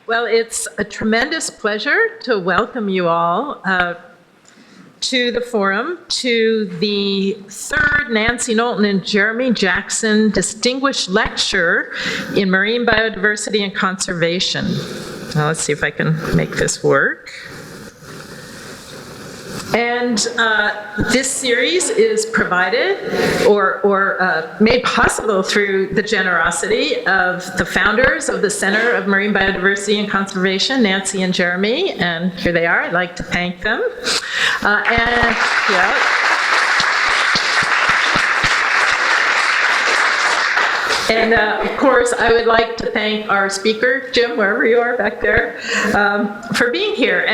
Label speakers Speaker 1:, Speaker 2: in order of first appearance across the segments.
Speaker 1: Well, it's a tremendous pleasure to welcome you all to the forum, to the third Nancy Knowlton and Jeremy Jackson Distinguished Lecture in Marine Biodiversity and Conservation. Now, let's see if I can make this work. And this series is provided or made possible through the generosity of the founders of the Center of Marine Biodiversity and Conservation, Nancy and Jeremy, and here they are. I'd like to thank them. And of course, I would like to thank our speaker, Jim, wherever you are back there, for being here.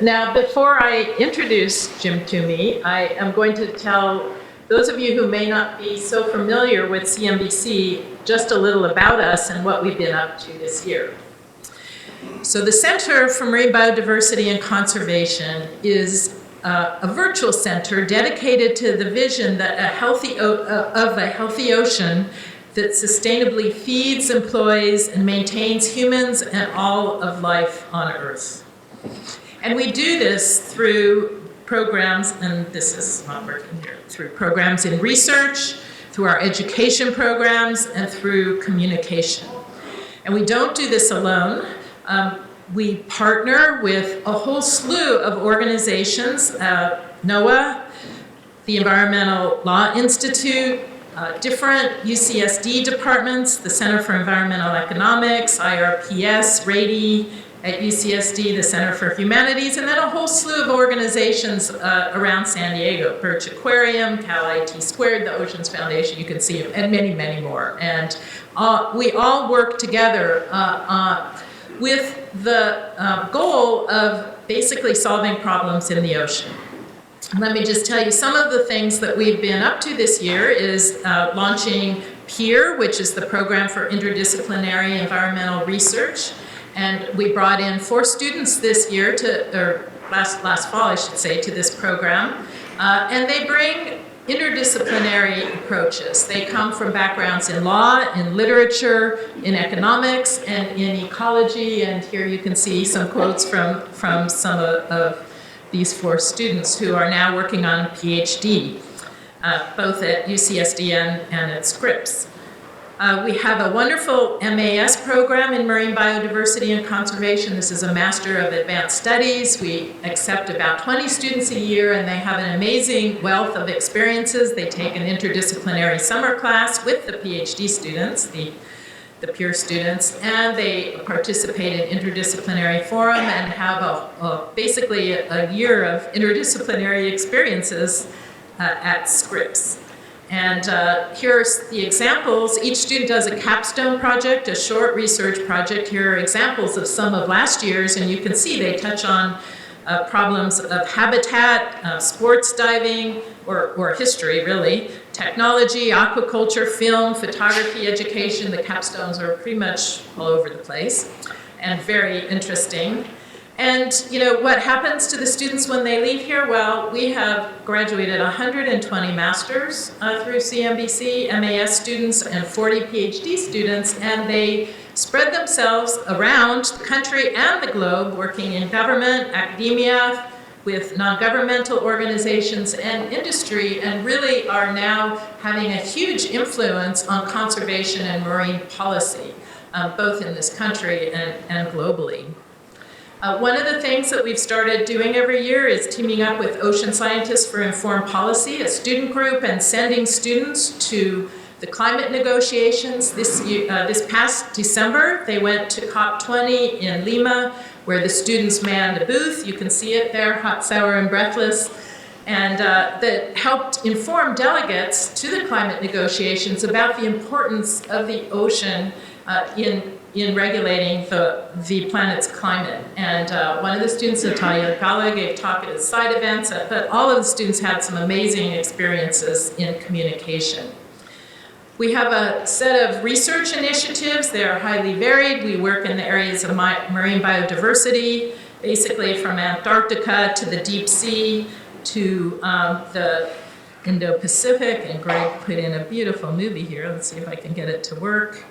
Speaker 1: Now, before I introduce Jim Toomey, I am going to tell those of you who may not be so familiar with CMBC just a little about us and what we've been up to this year. So the Center for Marine Biodiversity and Conservation is a virtual center dedicated to the vision that a healthy ocean that sustainably feeds, employs, and maintains humans and all of life on Earth. And we do this through programs, and this is not working here, through programs in research, through our education programs, and through communication. And we don't do this alone. We partner with a whole slew of organizations, NOAA, the Environmental Law Institute, different UCSD departments, the Center for Environmental Economics, IRPS, RADI at UCSD, the Center for Humanities, and then a whole slew of organizations around San Diego, Birch Aquarium, Cal IT Squared, the Oceans Foundation, you can see, and many, many more. And we all work together with the goal of basically solving problems in the ocean. Let me just tell you some of the things that we've been up to this year is launching PEER, which is the Program for Interdisciplinary Environmental Research. And we brought in 4 students this year, or last fall, I should say, to this program. And they bring interdisciplinary approaches. They come from backgrounds in law, in literature, in economics, and in ecology. And here you can see some quotes from some of these 4 students who are now working on a PhD, both at UCSD and at Scripps. We have a wonderful MES program in Marine Biodiversity and Conservation. This is a Master of Advanced Studies. We accept about 20 students a year, and they have an amazing wealth of experiences. They take an interdisciplinary summer class with the PhD students, the PEER students, and they participate in interdisciplinary forum and have basically a year of interdisciplinary experiences at Scripps. And here's the examples. Each student does a capstone project, a short research project. Here are examples of some of last year's, and you can see they touch on problems of habitat, sports diving, or history, really, technology, aquaculture, film, photography, education. The capstones are pretty much all over the place and very interesting. And what happens to the students when they leave here? Well, we have graduated 120 masters through CMBC, MAS students, and 40 PhD students, and they spread themselves around the country and the globe, working in government, academia, with non-governmental organizations and industry, and really are now having a huge influence on conservation and marine policy, both in this country and globally. One of the things that we've started doing every year is teaming up with Ocean Scientists for Informed Policy, a student group, and sending students to the climate negotiations. This past December, they went to COP20 in Lima, where the students manned a booth. You can see it there, hot, sour, and breathless. And that helped inform delegates to the climate negotiations about the importance of the ocean in regulating the planet's climate. And one of the students, Natalia Gala, gave a talk at his side events, but all of the students had some amazing experiences in communication. We have a set of research initiatives. They are highly varied. We work in the areas of marine biodiversity, basically from Antarctica to the deep sea to the Indo-Pacific. And Greg put in a beautiful movie here. Let's see if I can get it to work.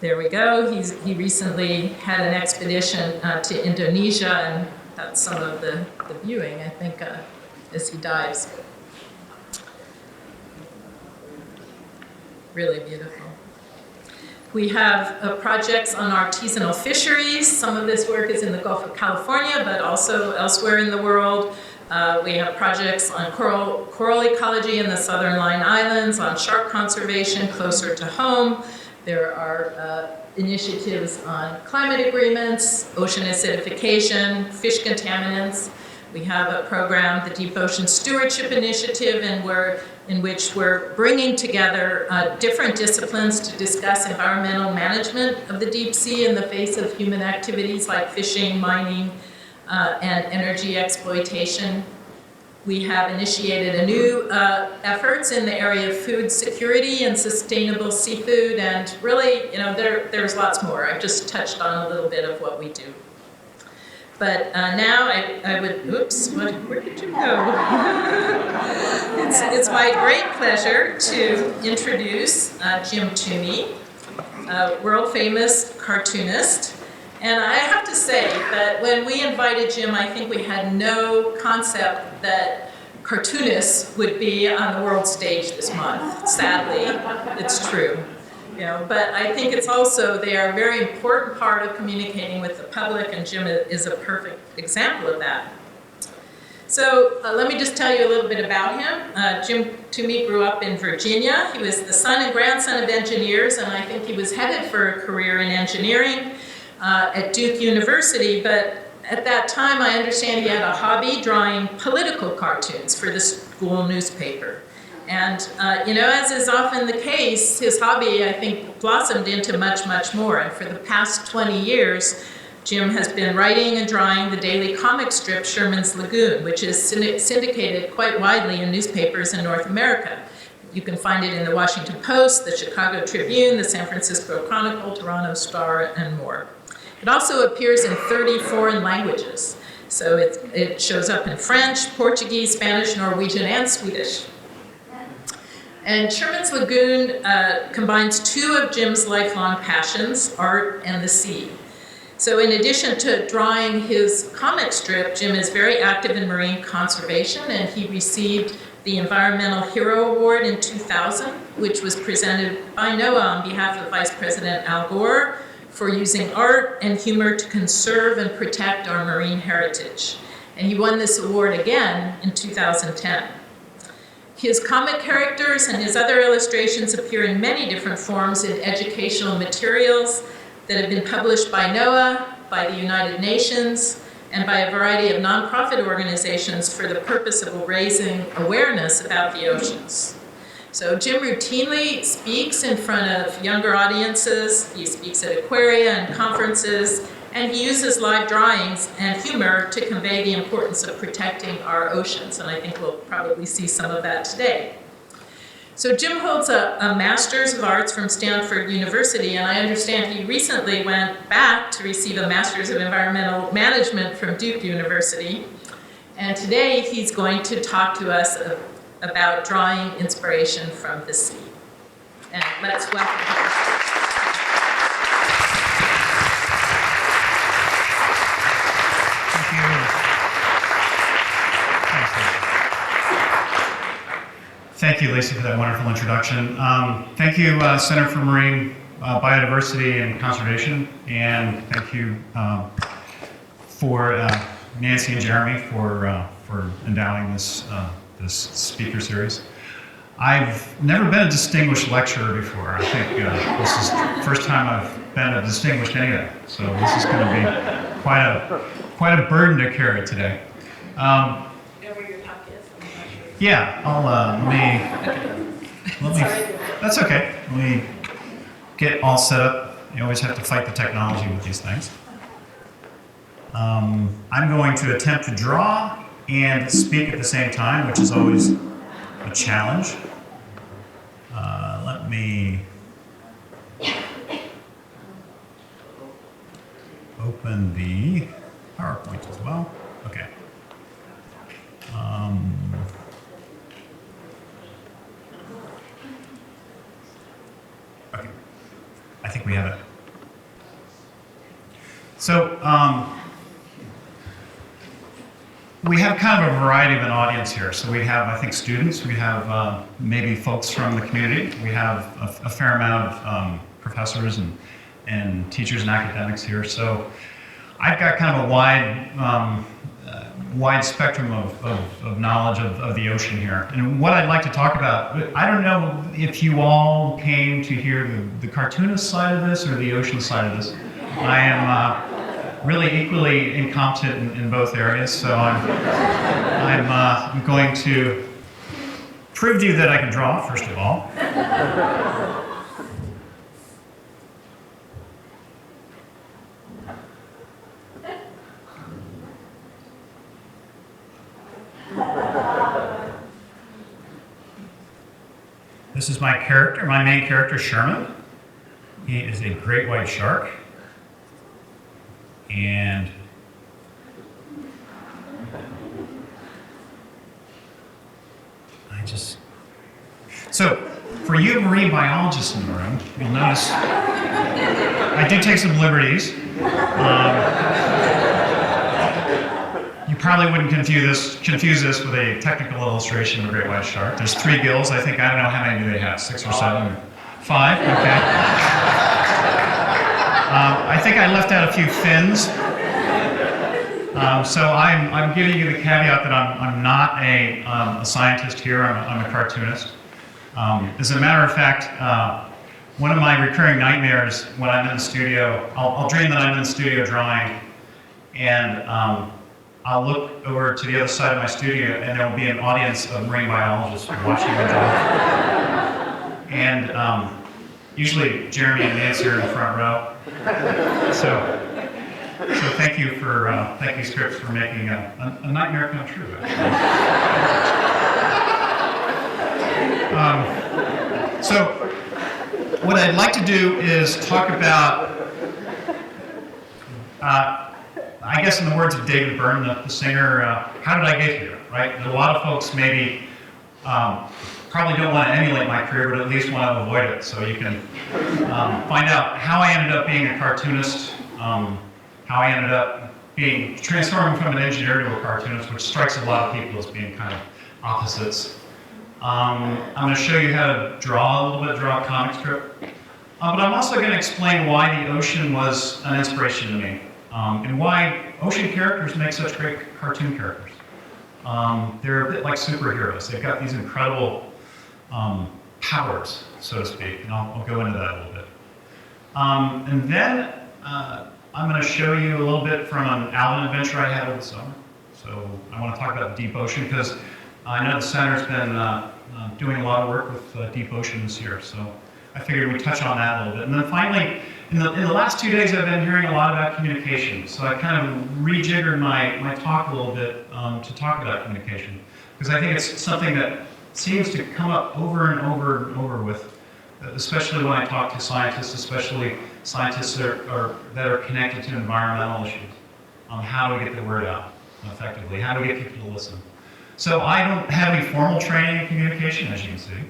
Speaker 1: There we go. He recently had an expedition to Indonesia, and that's some of the viewing, I think, as he dives. Really beautiful. We have projects on artisanal fisheries. Some of this work is in the Gulf of California, but also elsewhere in the world. We have projects on coral ecology in the Southern Line Islands, on shark conservation closer to home. There are initiatives on climate agreements, ocean acidification, fish contaminants. We have a program, the Deep Ocean Stewardship Initiative, in which we're bringing together different disciplines to discuss environmental management of the deep sea in the face of human activities like fishing, mining, and energy exploitation. We have initiated a new efforts in the area of food security and sustainable seafood, and really, there's lots more. I've just touched on a little bit of what we do. But now I would, oops, where did you go? It's my great pleasure to introduce Jim Toomey, a world-famous cartoonist. And I have to say that when we invited Jim, I think we had no concept that cartoonists would be on the world stage this month. Sadly, it's true. But I think it's also, they are a very important part of communicating with the public, and Jim is a perfect example of that. So let me just tell you a little bit about him. Jim Toomey grew up in Virginia. He was the son and grandson of engineers, and I think he was headed for a career in engineering at Duke University, but at that time I understand he had a hobby drawing political cartoons for the school newspaper. And, as is often the case, his hobby, I think, blossomed into much, much more. And for the past 20 years, Jim has been writing and drawing the daily comic strip Sherman's Lagoon, which is syndicated quite widely in newspapers in North America. You can find it in the Washington Post, the Chicago Tribune, the San Francisco Chronicle, Toronto Star, and more. It also appears in 30 foreign languages. So it shows up in French, Portuguese, Spanish, Norwegian, and Swedish. And Sherman's Lagoon combines two of Jim's lifelong passions, art and the sea. So in addition to drawing his comic strip, Jim is very active in marine conservation, and he received the Environmental Hero Award in 2000, which was presented by NOAA on behalf of Vice President Al Gore for using art and humor to conserve and protect our marine heritage. And he won this award again in 2010. His comic characters and his other illustrations appear in many different forms in educational materials that have been published by NOAA, by the United Nations, and by a variety of nonprofit organizations for the purpose of raising awareness about the oceans. So Jim routinely speaks in front of younger audiences. He speaks at aquaria and conferences, and he uses live drawings and humor to convey the importance of protecting our oceans, and I think we'll probably see some of that today. So Jim holds a Master's of Arts from Stanford University, and I understand he recently went back to receive a Master's of Environmental Management from Duke University, and today he's going to talk to us about drawing inspiration from the sea. And let's welcome him.
Speaker 2: Thank you, Lacey, for that wonderful introduction. Thank you, Center for Marine Biodiversity and Conservation, and thank you for Nancy and Jeremy for endowing this speaker series. I've never been a distinguished lecturer before. I think this is the first time I've been a distinguished anything, so this is going to be quite a burden to carry today. Yeah, let me, that's okay. Let me get all set up. You always have to fight the technology with these things. I'm going to attempt to draw and speak at the same time, which is always a challenge. Let me open the PowerPoint as well. Okay. Okay, I think we have it. So we have kind of a variety of an audience here. So we have, I think, students. We have maybe folks from the community. We have a fair amount of professors and teachers and academics here. So I've got kind of a wide spectrum of knowledge of the ocean here. And what I'd like to talk about, I don't know if you all came to hear the cartoonist side of this or the ocean side of this. I am really equally incompetent in both areas, so I'm going to prove to you that I can draw, first of all. This is my character, my main character, Sherman. He is a great white shark. And so for you marine biologists in the room, you'll notice I do take some liberties. You probably wouldn't confuse this with a technical illustration of a great white shark. There's 3 gills. I don't know how many do they have, 6 or 7? 5, okay. I think I left out a few fins. So I'm giving you the caveat that I'm not a scientist here, I'm a cartoonist. As a matter of fact, one of my recurring nightmares when I'm in the studio, I'll dream that I'm in the studio drawing, and I'll look over to the other side of my studio, and there will be an audience of marine biologists watching me draw. And usually Jeremy and Nancy are in the front row. So thank you Scripps for making a nightmare come true. So what I'd like to do is talk about, I guess in the words of David Byrne, the singer, how did I get here, right? A lot of folks maybe probably don't want to emulate my career, but at least want to avoid it. So you can find out how I ended up being a cartoonist, how I ended up transforming from an engineer to a cartoonist, which strikes a lot of people as being kind of opposites. I'm going to show you how to draw a comic strip. But I'm also going to explain why the ocean was an inspiration to me, and why ocean characters make such great cartoon characters. They're a bit like superheroes. They've got these incredible powers, so to speak, and I'll go into that a little bit. And then I'm going to show you a little bit from an Alvin adventure I had over the summer. So I want to talk about the deep ocean, because I know the center's been doing a lot of work with deep ocean this year, so I figured we'd touch on that a little bit. And then finally, in the last 2 days, I've been hearing a lot about communication, so I kind of rejiggered my talk a little bit to talk about communication, because I think it's something that seems to come up over and over and over with, especially when I talk to scientists, especially scientists that are connected to environmental issues, on how do we get the word out effectively, how do we get people to listen. So I don't have any formal training in communication, as you can see,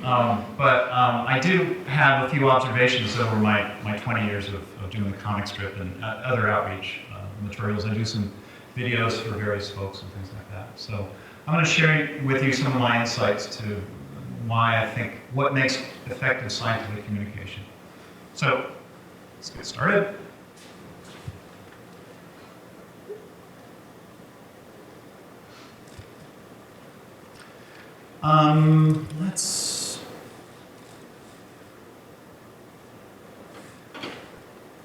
Speaker 2: but I do have a few observations over my 20 years of doing the comic strip and other outreach materials. I do some videos for various folks and things like that. So I'm going to share with you some of my insights to why I think what makes effective scientific communication. So let's get started.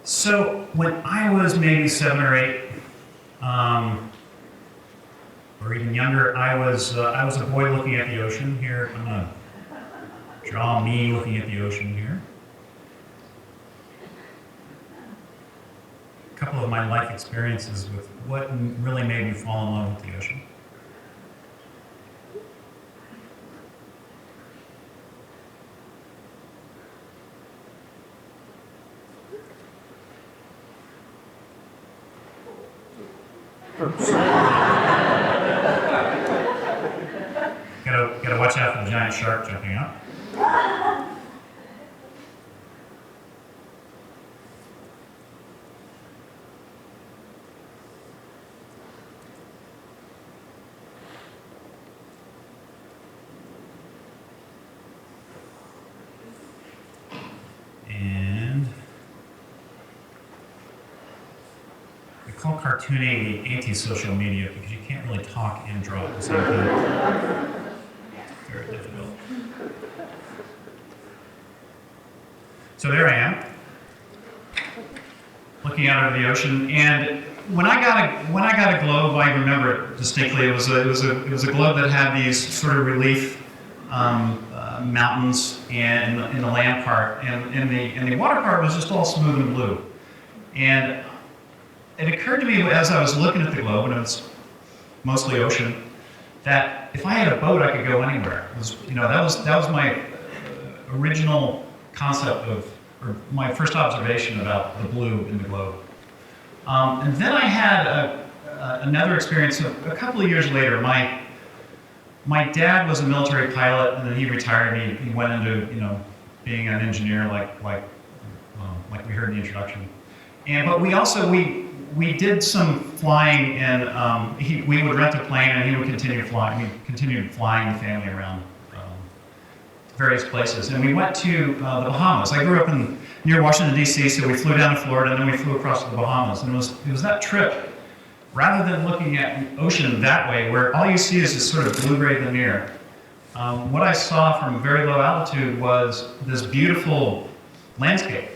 Speaker 2: So when I was maybe 7 or 8, or even younger, I was a boy looking at the ocean here. I'm gonna draw me looking at the ocean here. A couple of my life experiences with what really made me fall in love with the ocean. Gotta watch out for the giant shark jumping out. call cartooning the anti-social media because you can't really talk and draw at the same time. Very difficult. So there I am, looking out over the ocean, and when I got a globe, I remember it distinctly. It was a globe that had these sort of relief mountains in the land part, and the water part was just all smooth and blue. And it occurred to me as I was looking at the globe, and it was mostly ocean, that if I had a boat, I could go anywhere. It was, that was my original concept or my first observation about the blue in the globe. And then I had another experience a couple of years later. My dad was a military pilot, and then he retired. And he went into being an engineer, like we heard in the introduction. But we did some flying, and we would rent a plane, and he would continue flying. We continued flying the family around various places, and we went to the Bahamas. I grew up near Washington, D.C., so we flew down to Florida, and then we flew across to the Bahamas. And it was that trip, rather than looking at the ocean that way, where all you see is this sort of blue-gray veneer, what I saw from very low altitude was this beautiful landscape.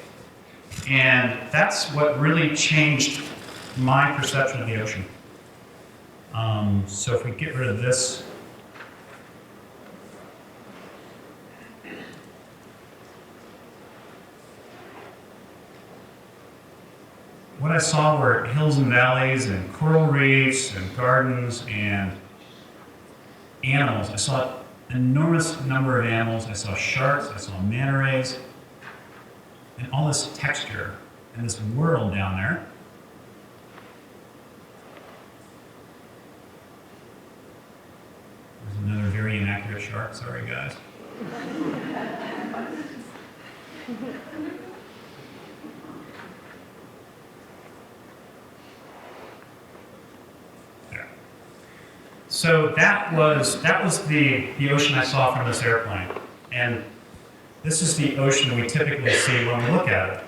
Speaker 2: And that's what really changed my perception of the ocean. So if we get rid of this, what I saw were hills and valleys and coral reefs and gardens and animals. I saw an enormous number of animals. I saw sharks, I saw manta rays, and all this texture and this world down there. There's another very inaccurate shark. Sorry, guys. So that was the ocean I saw from this airplane, and this is the ocean we typically see when we look at it.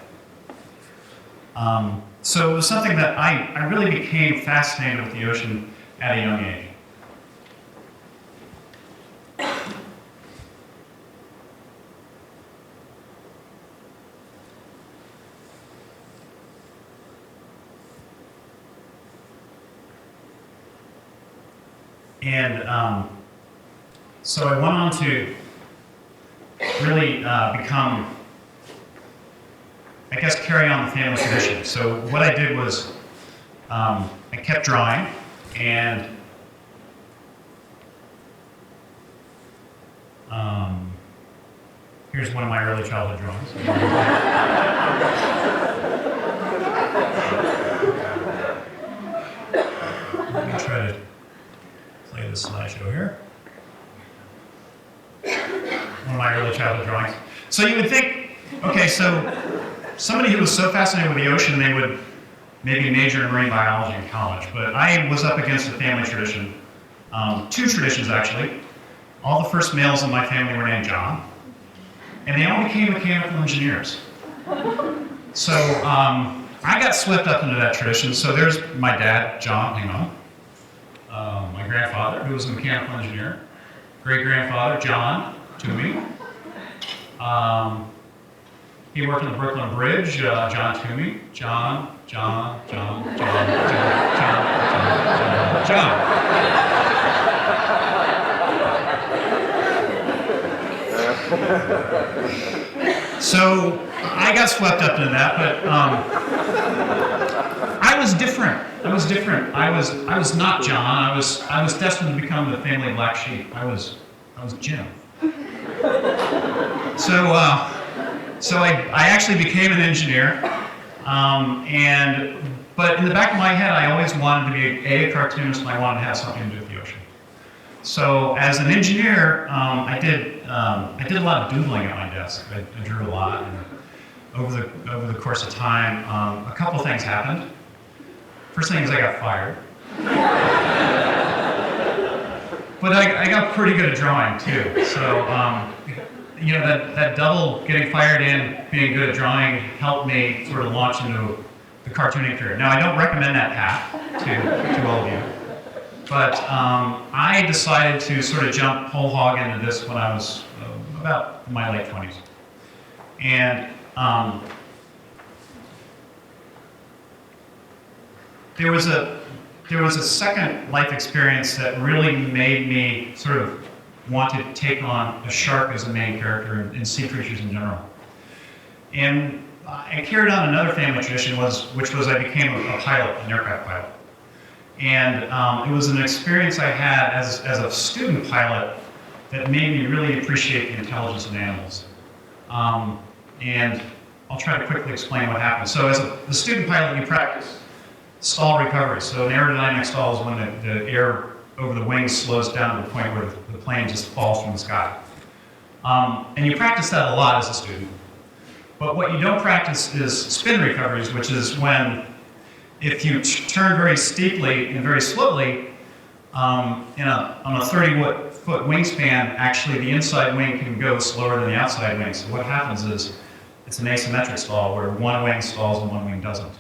Speaker 2: So it was something that I really became fascinated with the ocean at a young age. And so I went on to really become, I guess, carry on the family tradition. So what I did was I kept drawing, and here's one of my early childhood drawings. Let me try to play this slideshow here. One of my early childhood drawings. So you would think, okay, so somebody who was so fascinated with the ocean, they would maybe major in marine biology in college. But I was up against a family tradition, two traditions actually. All the first males in my family were named John, and they all became mechanical engineers. So I got swept up into that tradition. So there's my dad, John, hang on. My grandfather, who was a mechanical engineer. Great-grandfather, John Toomey. He worked on the Brooklyn Bridge, John Toomey. John. So I got swept up into that, but I was different. I was not John. I was destined to become the family black sheep. I was Jim. So I actually became an engineer, but in the back of my head, I always wanted to be a cartoonist, and I wanted to have something to do with the ocean. So as an engineer, I did a lot of doodling at my desk. I drew a lot, and over the course of time, a couple things happened. First thing is I got fired. But I got pretty good at drawing too. So that double getting fired and being good at drawing helped me sort of launch into the cartooning career. Now, I don't recommend that path to all of you, but I decided to sort of jump whole hog into this when I was about in my late 20s. And there was a second life experience that really made me sort of want to take on a shark as a main character and sea creatures in general. And I carried on another family tradition, which was I became a pilot, an aircraft pilot. And it was an experience I had as a student pilot that made me really appreciate the intelligence of animals. And I'll try to quickly explain what happened. So as a student pilot, you practice stall recovery. So an aerodynamic stall is when the air over the wings slows down to the point where the plane just falls from the sky. And you practice that a lot as a student. But what you don't practice is spin recoveries, which is when if you turn very steeply and very slowly, on a 30-foot wingspan, actually the inside wing can go slower than the outside wing. So what happens is it's an asymmetric stall where one wing stalls and one wing doesn't.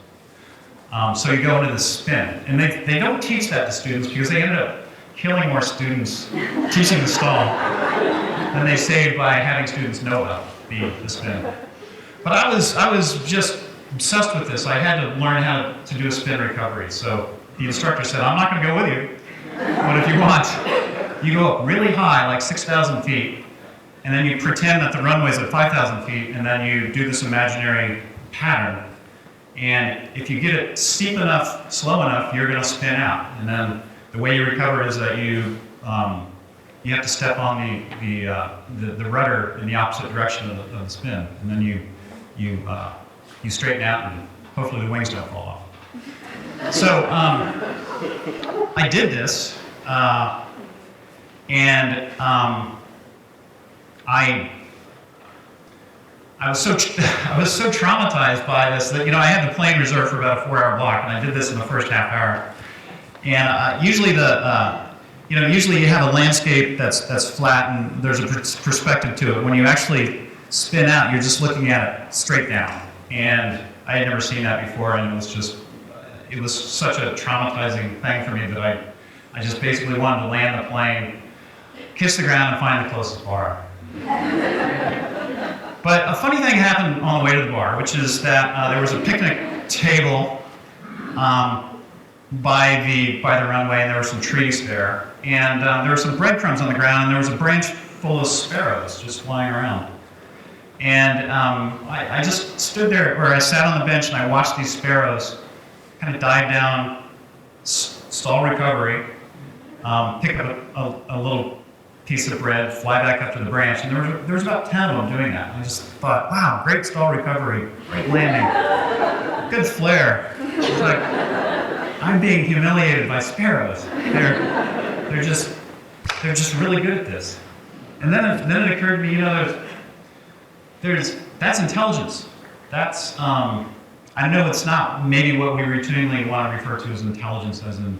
Speaker 2: So you go into the spin. And they don't teach that to students because they ended up killing more students teaching the stall than they saved by having students know about the spin. But I was just obsessed with this. I had to learn how to do a spin recovery. So the instructor said, I'm not going to go with you, but if you want, you go up really high, like 6,000 feet, and then you pretend that the runway's at 5,000 feet, and then you do this imaginary pattern. And if you get it steep enough, slow enough, you're going to spin out. And then the way you recover is that you have to step on the rudder in the opposite direction of the spin, and then you straighten out, and hopefully the wings don't fall off. So I did this, and I was so traumatized by this that I had the plane reserved for about a 4-hour block, and I did this in the first half hour. And usually usually you have a landscape that's flat and there's a perspective to it. When you actually spin out, you're just looking at it straight down. And I had never seen that before, and it was such a traumatizing thing for me that I just basically wanted to land the plane, kiss the ground, and find the closest bar. But a funny thing happened on the way to the bar, which is that there was a picnic table by the runway, and there were some trees there. And there were some breadcrumbs on the ground, and there was a branch full of sparrows just flying around. And I just stood there, or I sat on the bench, and I watched these sparrows kind of dive down, stall recovery, pick up a little piece of bread, fly back up to the branch, and there was about 10 of them doing that. And I just thought, wow, great stall recovery, great landing, good flare. It's like, I'm being humiliated by sparrows. They're just really good at this. And then it occurred to me, that's intelligence. That's I know it's not maybe what we routinely want to refer to as intelligence, as in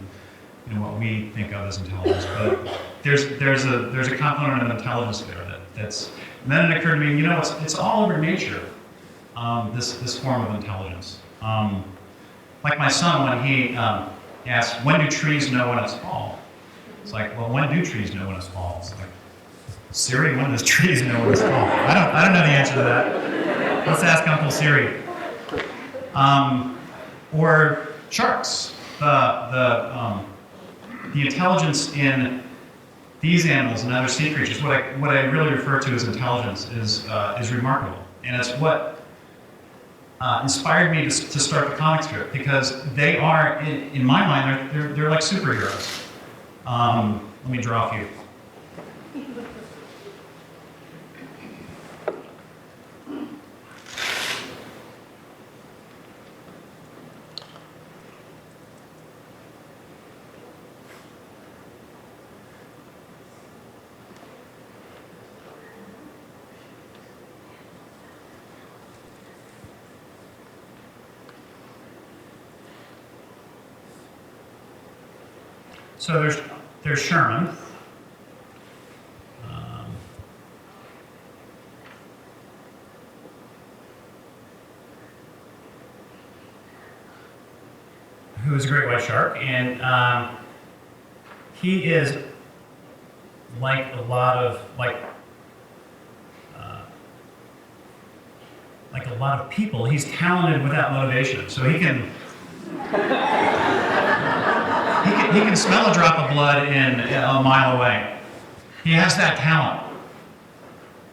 Speaker 2: what we think of as intelligence, but there's a component of intelligence there that's. And then it occurred to me, it's all over nature. This form of intelligence. Like my son, when he asked, when do trees know when it's fall? It's like, well, when do trees know when it's fall? It's like, Siri, when does trees know when it's fall? I don't know the answer to that. Let's ask Uncle Siri. Or sharks. The intelligence in these animals and other sea creatures, what I really refer to as intelligence, is remarkable, and it's what inspired me to start the comic strip, because they are, in my mind, they're like superheroes. Let me draw a few. So there's Sherman. who is a great white shark, and he is like a lot of people. He's talented without motivation, so he can smell a drop of blood in a mile away. He has that talent,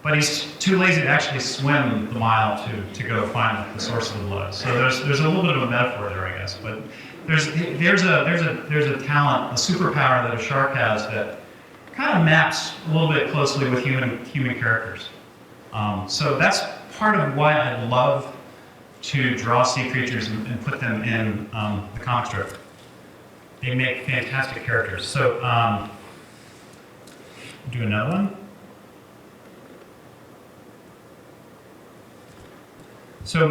Speaker 2: but he's too lazy to actually swim the mile to go find the source of the blood. So there's a little bit of a metaphor there, I guess. But there's a talent, a superpower that a shark has that kind of maps a little bit closely with human characters. So that's part of why I love to draw sea creatures and put them in the comic strip. They make fantastic characters. So do another one. So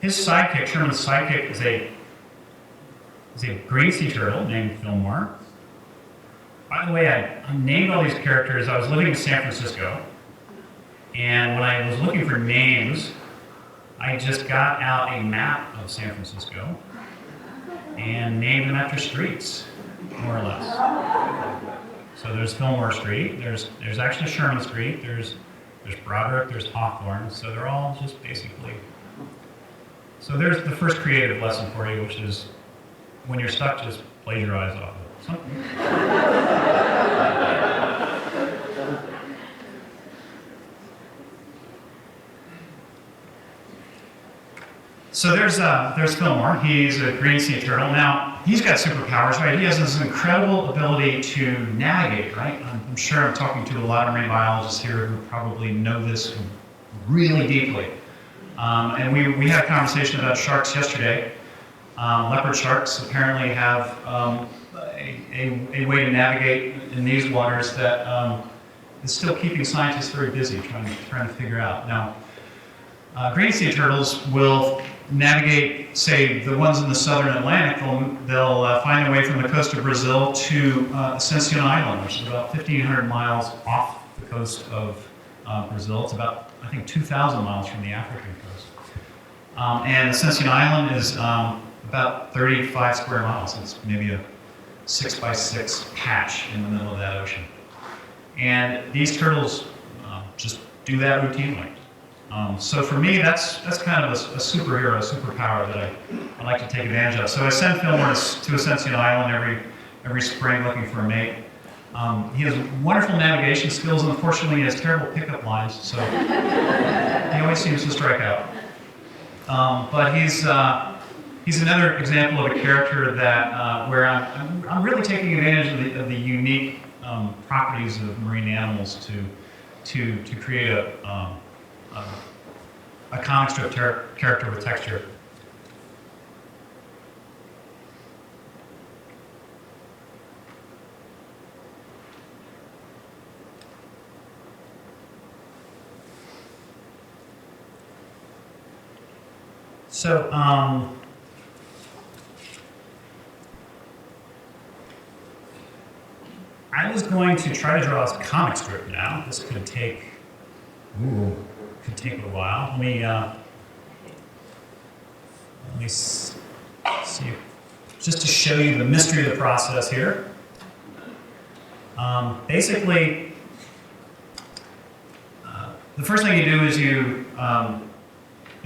Speaker 2: his sidekick, Sherman's sidekick, is a green sea turtle named Fillmore. By the way, I named all these characters. I was living in San Francisco, and when I was looking for names, I just got out a map of San Francisco and named them after streets, more or less. So there's Fillmore Street. There's actually Sherman Street. There's Broderick, there's Hawthorne, so they're all just basically. So there's the first creative lesson for you, which is when you're stuck, just blaze your eyes off. So there's Fillmore. He's a green sea turtle. Now, he's got superpowers, right? He has this incredible ability to navigate, right? I'm sure I'm talking to a lot of marine biologists here who probably know this really deeply. And we had a conversation about sharks yesterday. Leopard sharks apparently have a way to navigate in these waters that is still keeping scientists very busy trying to figure out. Now, green sea turtles will navigate, say, the ones in the southern Atlantic. They'll find their way from the coast of Brazil to Ascension Island, which is about 1,500 miles off the coast of Brazil. It's about, I think, 2,000 miles from the African coast. And Ascension Island is about 35 square miles. It's maybe a 6x6 patch in the middle of that ocean. And these turtles just do that routinely. So for me, that's kind of a superhero, a superpower that I like to take advantage of. So I send Fillmore to Ascension Island every spring looking for a mate. He has wonderful navigation skills, and unfortunately he has terrible pickup lines, so he always seems to strike out. But he's another example of a character that where I'm really taking advantage of the unique properties of marine animals to create a comic strip character with texture. So, I was going to try to draw a comic strip now. This could take a while. Let me see, just to show you the mystery of the process here. Basically, the first thing you do is you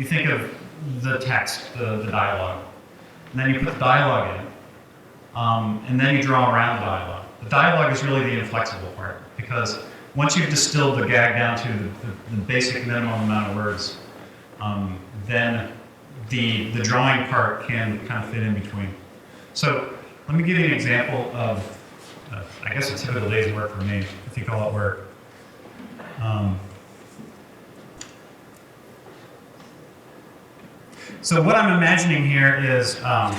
Speaker 2: think of the text, the dialogue, and then you put the dialogue in, and then you draw around the dialogue. The dialogue is really the inflexible part, because once you've distilled the gag down to the basic minimum amount of words, then the drawing part can kind of fit in between. So let me give you an example of, I guess a typical day's work for me, if you call it work. So what I'm imagining here is a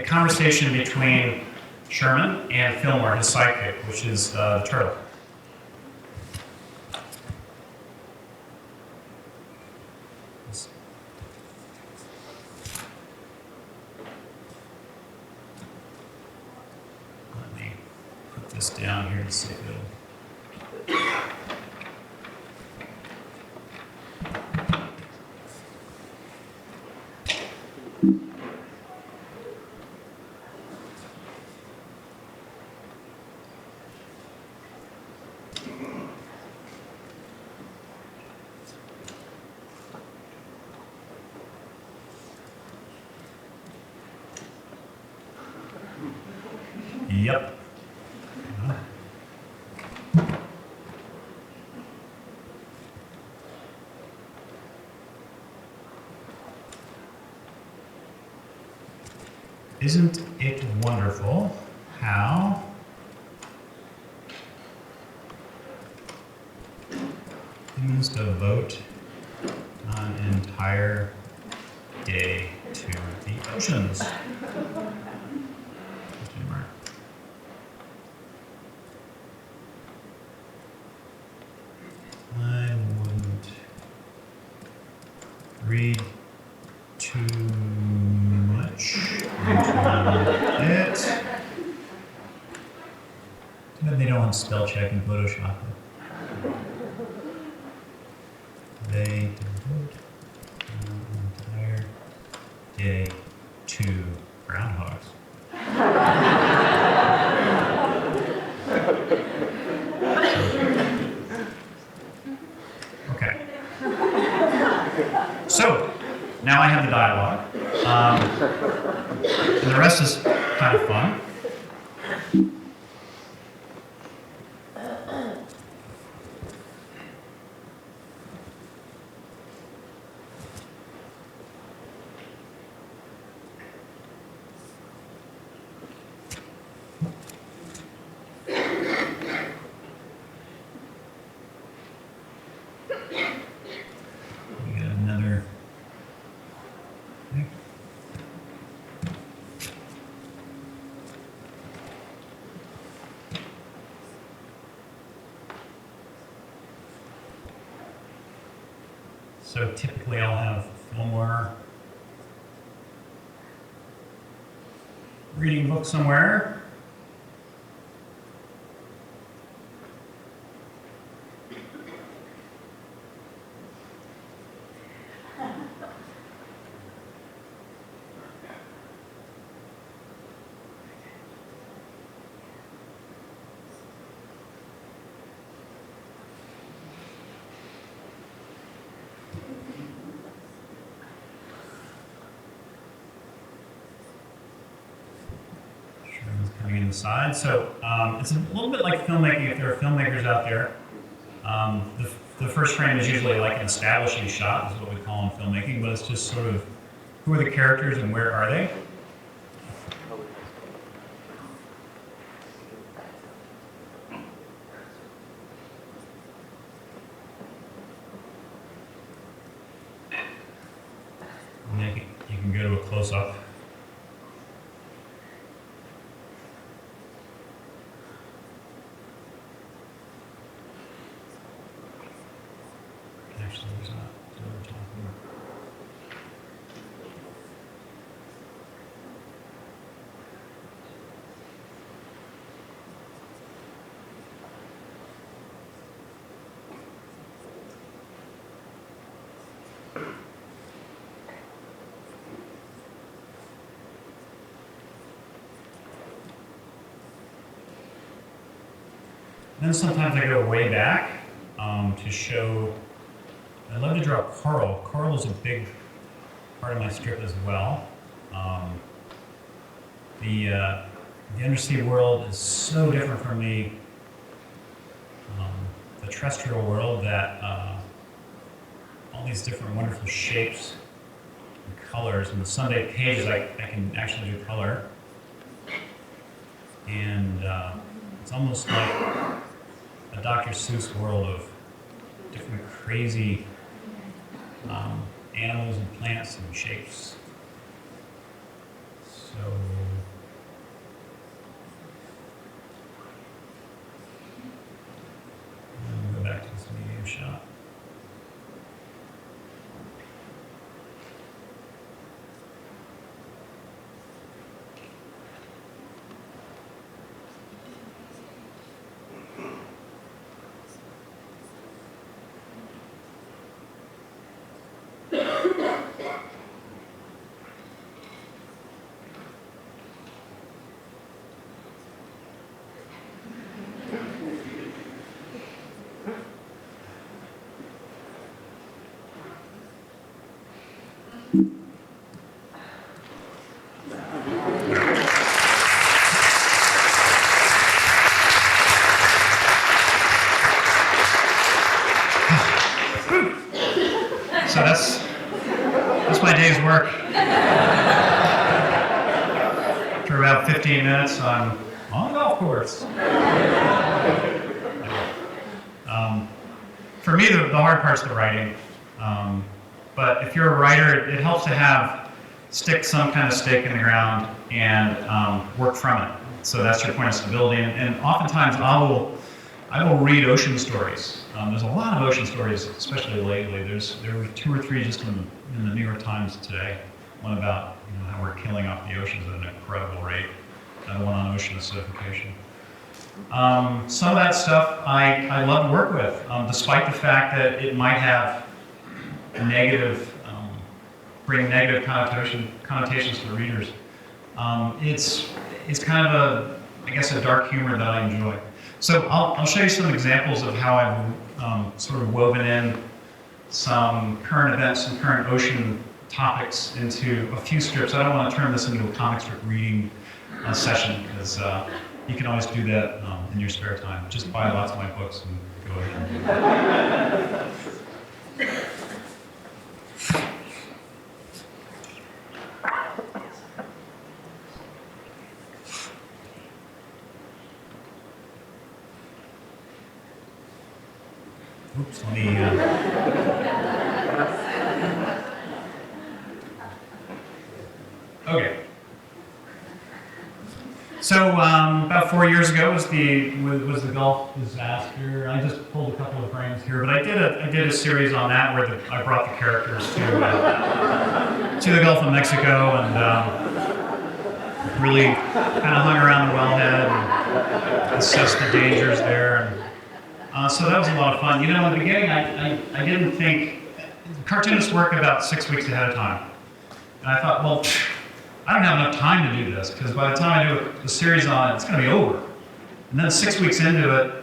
Speaker 2: conversation between Sherman and Fillmore, his sidekick, which is the turtle. Let me put this down here to see if it'll. Yep. Isn't it wonderful how humans devote an entire day to the oceans? I wouldn't read too much into it. Too bad they don't want spell check and Photoshop it. They devote an entire day to groundhogs. Okay. So, now I have the dialogue. And the rest is kind of fun. We got another. So typically I'll have filmware, reading book somewhere. Coming inside. So it's a little bit like filmmaking if there are filmmakers out there. The first frame is usually like an establishing shot, is what we call in filmmaking, but it's just sort of who are the characters and where are they? And then you can go to a close-up. Actually, there's not what we're talking about. Then sometimes I go way back to show. I love to draw coral. Coral is a big part of my strip as well. The undersea world is so different from the terrestrial world that all these different wonderful shapes and colors. In the Sunday pages, I can actually do color. And it's almost like a Dr. Seuss world of different crazy animals and plants and shapes. So we'll go back to this medium shot. So that's my day's work. For about 15 minutes on the golf course. For me, the hard part's the writing. But if you're a writer, it helps to have some kind of stake in the ground and work from it. So that's your point of stability. And oftentimes I will read ocean stories. There's a lot of ocean stories, especially lately. There were 2 or 3 just in the New York Times today. One about how we're killing off the oceans at an incredible rate. Another one on ocean acidification. Some of that stuff I love to work with, despite the fact that it might have bring negative connotations to the readers. It's kind of I guess a dark humor that I enjoy. So I'll show you some examples of how I've sort of woven in some current events, some current ocean topics into a few scripts. I don't want to turn this into a comic strip reading session, because you can always do that in your spare time. Just buy lots of my books and go ahead. Oops, let me... Okay. So about 4 years ago was the Gulf disaster. I just pulled a couple of frames here, but I did a series on that where I brought the characters to the Gulf of Mexico and really kind of hung around the wellhead and assessed the dangers there. And, so that was a lot of fun. In the beginning, I didn't think cartoonists work about 6 weeks ahead of time, and I thought, well, I don't have enough time to do this, because by the time I do the series on it, it's going to be over. And then 6 weeks into it,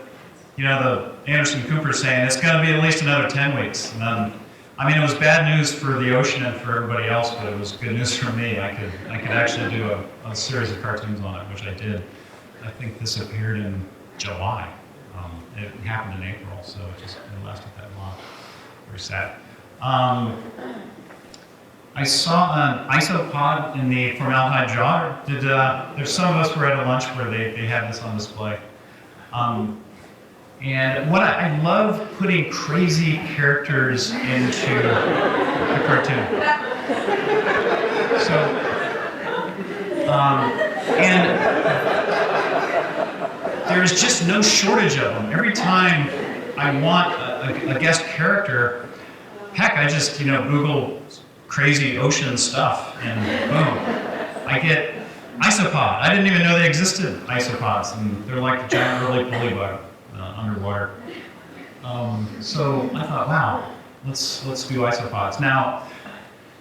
Speaker 2: the Anderson Cooper's saying it's going to be at least another 10 weeks. And then, it was bad news for the ocean and for everybody else, but it was good news for me. I could actually do a series of cartoons on it, which I did. I think this appeared in July. It happened in April, so it lasted that long. Very sad. I saw an isopod in the formaldehyde jar. There's some of us who were at a lunch where they had this on display. And I love putting crazy characters into a cartoon. So, and there's just no shortage of them. Every time I want a guest character, heck, I just Google crazy ocean stuff, and boom, I get isopod. I didn't even know they existed, isopods, and they're like a giant roly-poly bug underwater. So I thought, wow, let's do isopods. Now,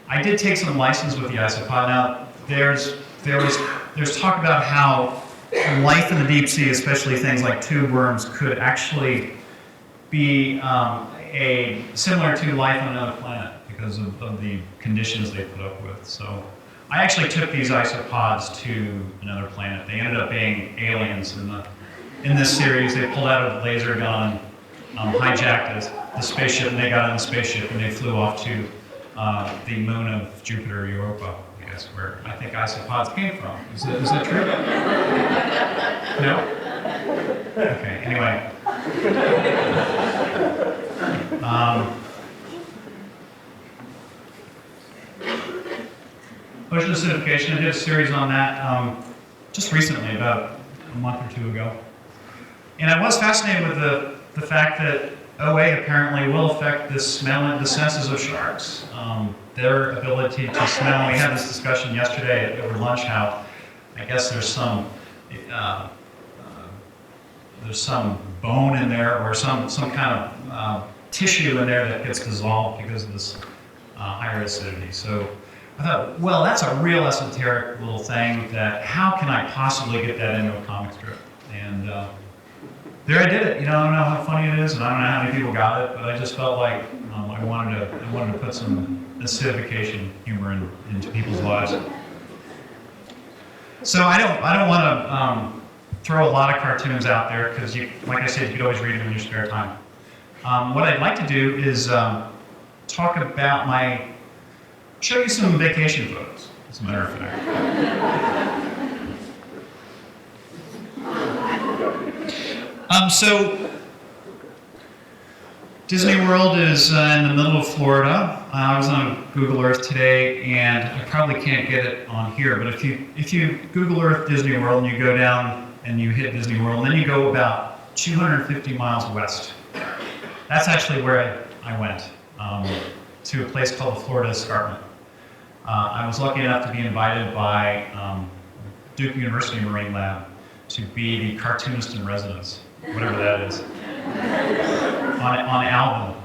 Speaker 2: I did take some license with the isopod. Now, there's talk about how life in the deep sea, especially things like tube worms, could actually be similar to life on another planet, because of the conditions they put up with. So I actually took these isopods to another planet. They ended up being aliens in this series. They pulled out a laser gun, hijacked the spaceship, and they got in the spaceship and they flew off to the moon of Jupiter, Europa, I guess, where I think isopods came from. Is that true? No? Okay, anyway. Ocean acidification, I did a series on that just recently, about a month or 2 ago. And I was fascinated with the fact that OA apparently will affect the senses of sharks. Their ability to smell. We had this discussion yesterday over lunch how I guess there's some bone in there, or some kind of tissue in there that gets dissolved because of this higher acidity. So I thought, well, that's a real esoteric little thing that how can I possibly get that into a comic strip? And there I did it. I don't know how funny it is, and I don't know how many people got it, but I just felt like I wanted to put some acidification humor into people's lives. So I don't want to throw a lot of cartoons out there because, like I said, you could always read them in your spare time. What I'd like to do is talk about show you some vacation photos, as a matter of fact. So Disney World is in the middle of Florida. I was on Google Earth today, and I probably can't get it on here, but if you Google Earth Disney World and you go down and you hit Disney World, and then you go about 250 miles west. That's actually where I went, to a place called the Florida Escarpment. I was lucky enough to be invited by Duke University Marine Lab to be the cartoonist in residence, whatever that is, on Alvin.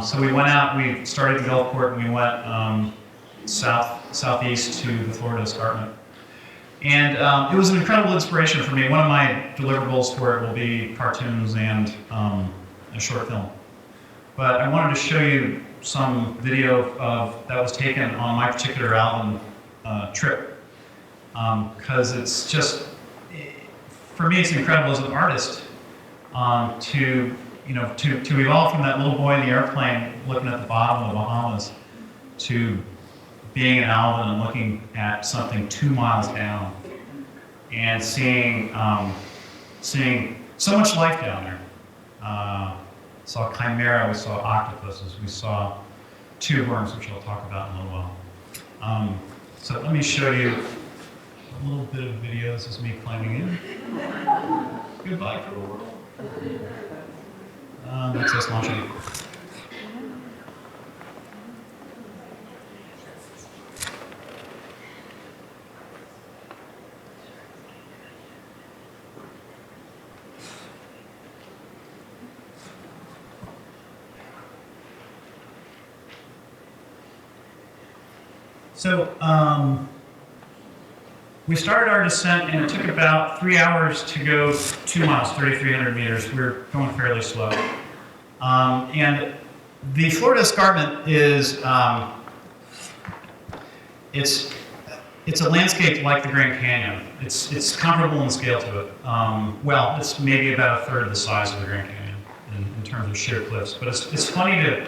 Speaker 2: So we went out, we started at Gulfport, and we went southeast to the Florida Escarpment. And it was an incredible inspiration for me. One of my deliverables for it will be cartoons and a short film. But I wanted to show you some video that was taken on my particular Alvin trip, because it's just, for me, it's incredible as an artist to evolve from that little boy in the airplane looking at the bottom of the Bahamas to being in Alvin and looking at something 2 miles down and seeing so much life down there. Saw chimera, we saw octopuses, we saw tube worms, which I'll talk about in a little while. So let me show you a little bit of video. This is me climbing in. Goodbye for the world. That's us launching. So we started our descent, and it took about 3 hours to go 2 miles, 3,300 meters. We were going fairly slow. And the Florida Escarpment is, it's a landscape like the Grand Canyon. It's comparable in scale to it. Well, it's maybe about a third the size of the Grand Canyon in terms of sheer cliffs. But it's funny to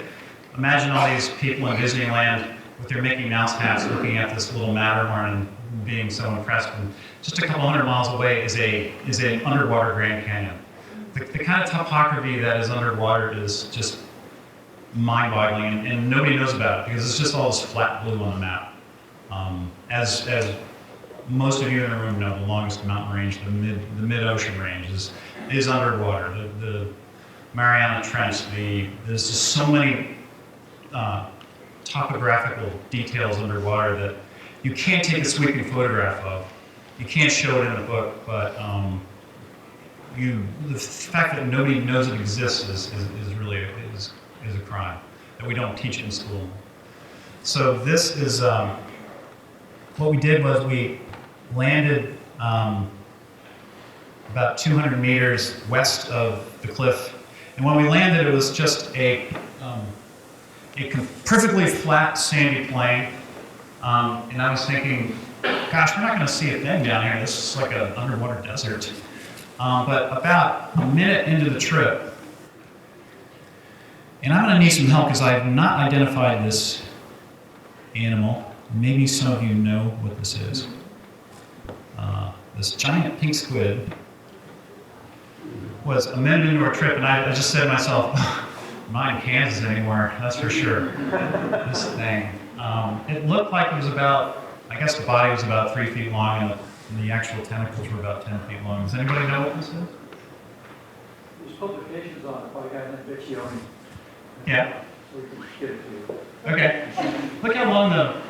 Speaker 2: imagine all these people in Disneyland with their Mickey Mouse hats looking at this little Matterhorn and being so impressed. And just a couple hundred miles away is an underwater Grand Canyon. The kind of topography that is underwater is just mind-boggling, and nobody knows about it because it's just all this flat blue on the map. As most of you in the room know, the longest mountain range, the mid-ocean range, is underwater. The Mariana Trench, there's just so many topographical details underwater that you can't take a sweeping photograph of. You can't show it in a book, but the fact that nobody knows it exists is really a crime, that we don't teach it in school. So this is, what we did was we landed about 200 meters west of the cliff, and when we landed it was just a perfectly flat sandy plain, and I was thinking, gosh, we're not going to see a thing down here. This is like an underwater desert. But about a minute into the trip, and I'm going to need some help because I have not identified this animal. Maybe some of you know what this is. This giant pink squid was a minute into our trip, and I just said to myself, I'm not in Kansas anymore, that's for sure. This thing. It looked like it was about, I guess the body was about 3 feet long, and the actual tentacles were about 10 feet long. Does anybody know what this is?
Speaker 3: There's publications on it by a guy named Vecchione.
Speaker 2: Yeah.
Speaker 3: So we can get it to you.
Speaker 2: Okay. Look how long the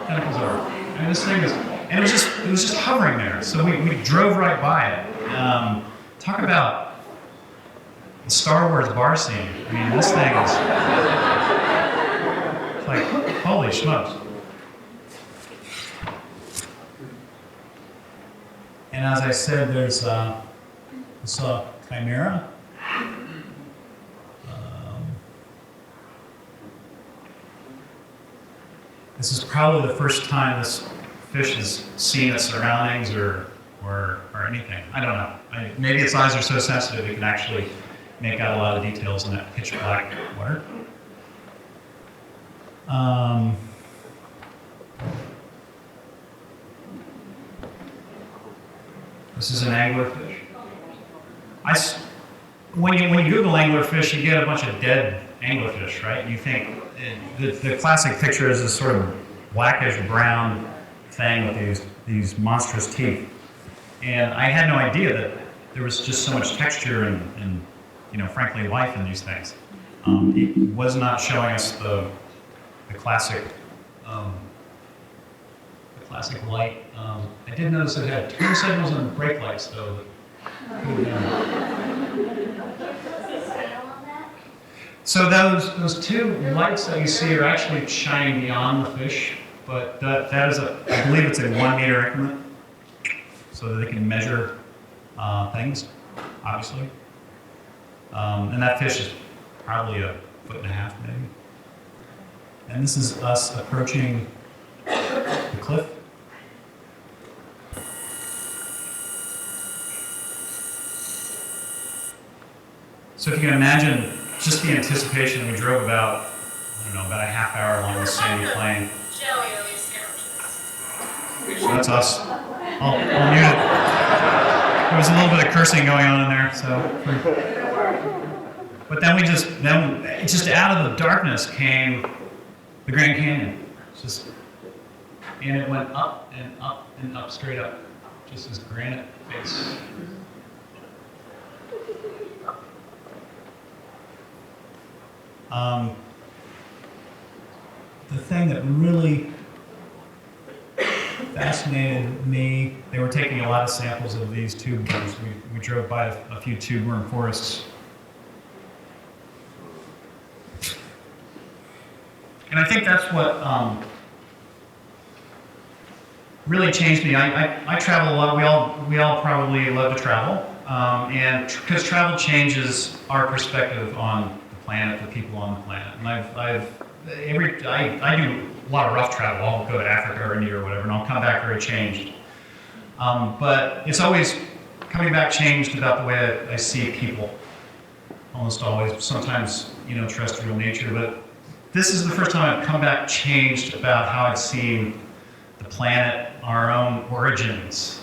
Speaker 2: tentacles are. I mean, this thing is, and it was just hovering there. So we drove right by it. Talk about the Star Wars bar scene. I mean, this thing is, it's like, holy smokes. And as I said, there's we saw chimera. this is probably the first time this fish has seen its surroundings or anything. I don't know. Maybe its eyes are so sensitive it can actually make out a lot of details in that pitch black water. This is an anglerfish. When you Google anglerfish, you get a bunch of dead anglerfish, right? You think the classic picture is this sort of blackish brown thing with these monstrous teeth. And I had no idea that there was just so much texture and frankly, life in these things. It was not showing us the classic light. I did notice it had turn signals and brake lights, though. So those two lights that you see are actually shining beyond the fish, but that is I believe it's a 1 meter increment, so that they can measure things, obviously. And that fish is probably 1.5 foot maybe. And this is us approaching the cliff. So if you can imagine just the anticipation, we drove about a half hour along this sandy plain. So that's us. I'll mute it. There was a little bit of cursing going on in there, so. But then just out of the darkness came the Grand Canyon. And it went up and up and up, straight up. Just this granite face. The thing that really fascinated me, they were taking a lot of samples of these tube worms. We drove by a few tube worm forests. And I think that's what really changed me. I travel a lot. We all probably love to travel, and because travel changes our perspective on the planet, the people on the planet. And I do a lot of rough travel. I'll go to Africa or India or whatever, and I'll come back very changed. But it's always coming back changed about the way I see people. Almost always. Sometimes terrestrial nature, but this is the first time I've come back changed about how I've seen the planet, our own origins.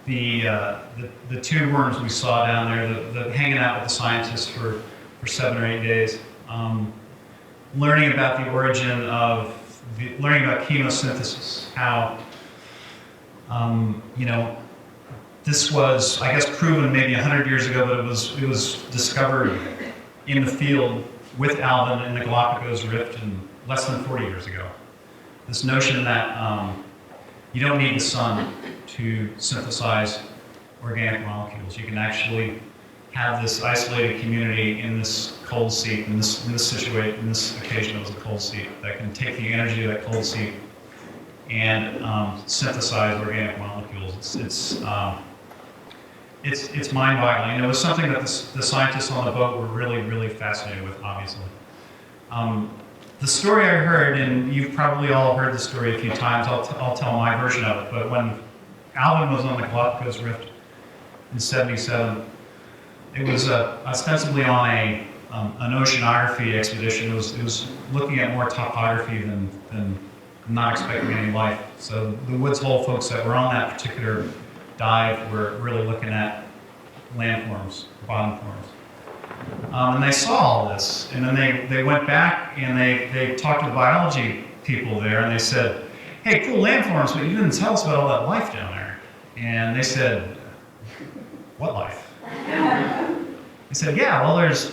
Speaker 2: The tube worms we saw down there, the hanging out with the scientists for 7 or 8 days, learning about the origin of, learning about chemosynthesis, how, this was, I guess, proven maybe 100 years ago, but it was discovered in the field with Alvin in the Galapagos Rift less than 40 years ago. This notion that you don't need the sun to synthesize organic molecules. You can actually have this isolated community in this cold seep, in this occasion it was a cold seep, that can take the energy of that cold seep and synthesize organic molecules. It's mind-boggling. And it was something that the scientists on the boat were really, really fascinated with, obviously. The story I heard, and you've probably all heard the story a few times, I'll tell my version of it, but when Alvin was on the Galapagos Rift in '77, it was ostensibly on an oceanography expedition. It was looking at more topography than not expecting any life. So the Woods Hole folks that were on that particular dive were really looking at landforms, bottom forms. And they saw all this, and then they went back and they talked to the biology people there, and they said, "Hey, cool landforms, but you didn't tell us about all that life down there." And they said, "What life?" They said, "Yeah, well, there's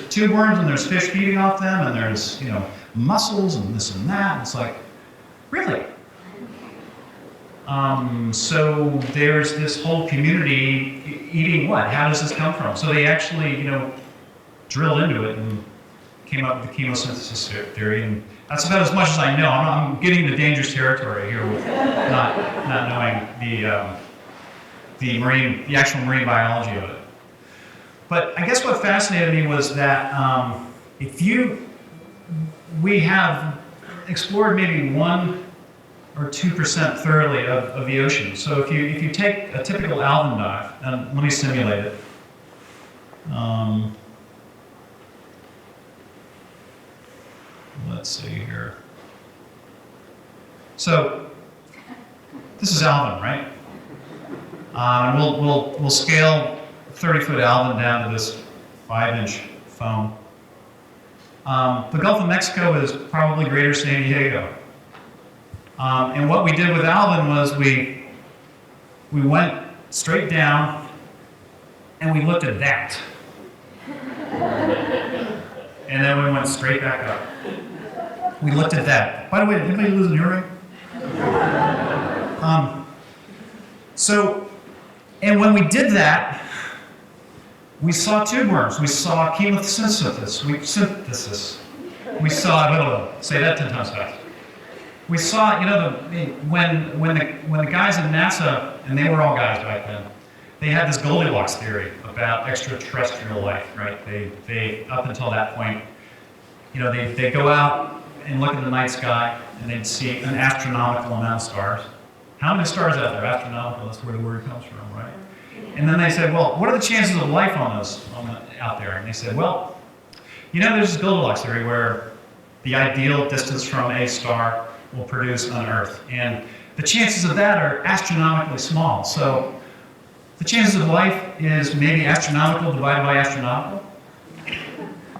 Speaker 2: tube worms and there's fish feeding off them, and there's mussels and this and that." And it's like, really? So there's this whole community eating what? How does this come from? So they actually, drilled into it and came up with the chemosynthesis theory, and that's about as much as I know. I'm getting into dangerous territory here with not knowing the actual marine biology of it. But I guess what fascinated me was that we have explored maybe 1 or 2% thoroughly of the ocean. So if you take a typical Alvin dive, and let me simulate it. Let's see here. So this is Alvin, right? And we'll scale 30-foot Alvin down to this 5-inch foam. The Gulf of Mexico is probably Greater San Diego. And what we did with Alvin was we went straight down and we looked at that. And then we went straight back up. We looked at that. By the way, did anybody lose an earring? And when we did that, we saw tube worms. We saw chemosynthesis. We saw, say that 10 times fast. We saw, when the guys in NASA, and they were all guys back then, they had this Goldilocks theory about extraterrestrial life, right? They up until that point, they go out and look at the night sky, and they'd see an astronomical amount of stars. How many stars out there? Astronomical, that's where the word comes from, right? And then they said, well, what are the chances of life out there? And they said, well, there's this Goldilocks theory where the ideal distance from a star will produce an Earth. And the chances of that are astronomically small. So the chances of life is maybe astronomical divided by astronomical.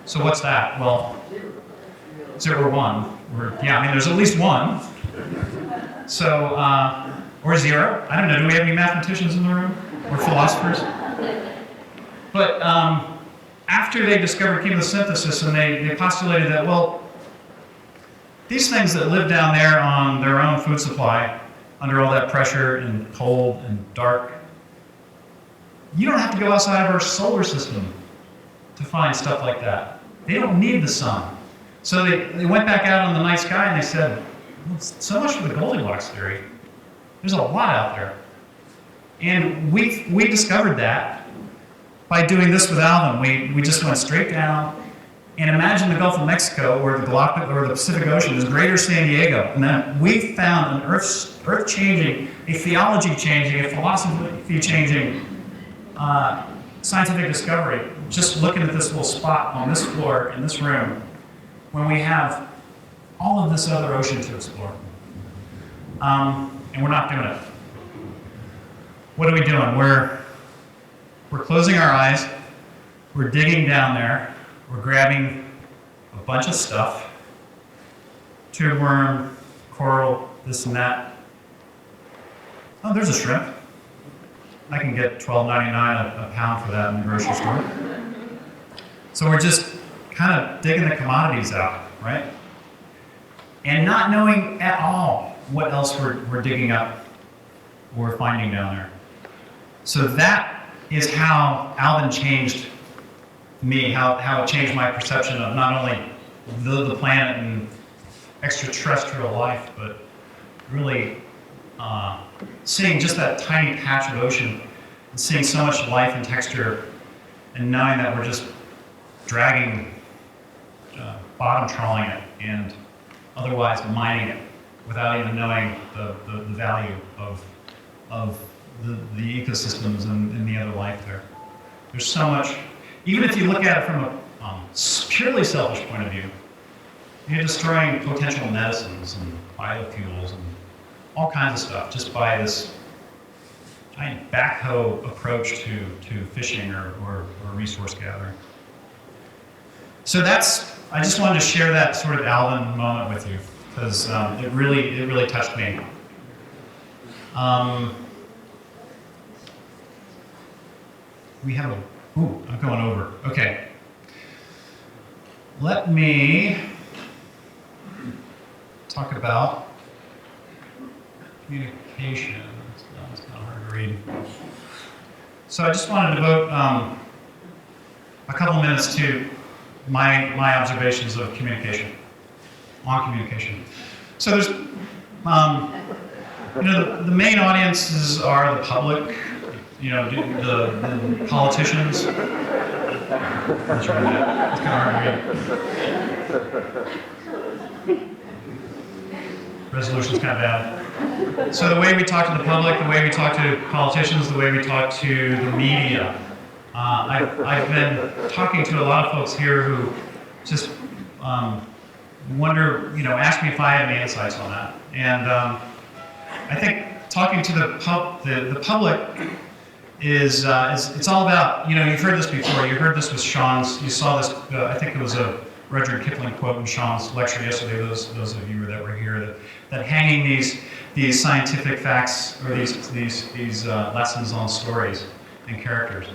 Speaker 2: So what's that? Well, 0 or 1. There's at least 1. So, or 0. I don't know, do we have any mathematicians in the room? Or philosophers? But after they discovered chemosynthesis and they postulated that, well, these things that live down there on their own food supply, under all that pressure and cold and dark, you don't have to go outside of our solar system to find stuff like that. They don't need the sun. So they went back out on the night sky and they said, well, so much for the Goldilocks theory. There's a lot out there. And we discovered that by doing this with Alvin. We just went straight down and imagine the Gulf of Mexico or the Pacific Ocean is Greater San Diego. And then we found an earth-changing, a theology-changing, a philosophy-changing scientific discovery just looking at this little spot on this floor in this room when we have all of this other ocean to explore. And we're not doing it. What are we doing? We're closing our eyes, we're digging down there, we're grabbing a bunch of stuff, tube worm, coral, this and that. Oh, there's a shrimp. I can get $12.99 a pound for that in the grocery store. So we're just kind of digging the commodities out, right? And not knowing at all what else we're digging up or finding down there. So that is how Alvin changed me, how it changed my perception of not only the planet and extraterrestrial life, but really seeing just that tiny patch of ocean and seeing so much life and texture and knowing that we're just dragging, bottom trawling it and otherwise mining it without even knowing the value of the ecosystems and the other life there. There's so much, even if you look at it from a purely selfish point of view, you're destroying potential medicines and biofuels and all kinds of stuff just by this giant backhoe approach to fishing or resource gathering. So I just wanted to share that sort of Alvin moment with you because it really touched me. We have I'm going over. Okay. Let me talk about communication. It's kind of hard to read. So I just wanted to devote a couple minutes to my observations of communication, on communication. So there's, the main audiences are the public, the politicians. It's kind of hard to read. resolution's kind of bad. So the way we talk to the public, the way we talk to politicians, the way we talk to the media. I've been talking to a lot of folks here who just wonder, ask me if I have any insights on that. And I think talking to the public is it's all about, you've heard this before. You heard this with Sean's. You saw this. I think it was a Rudyard Kipling quote in Sean's lecture yesterday. Those of you that were here, that hanging these scientific facts or these lessons on stories and characters.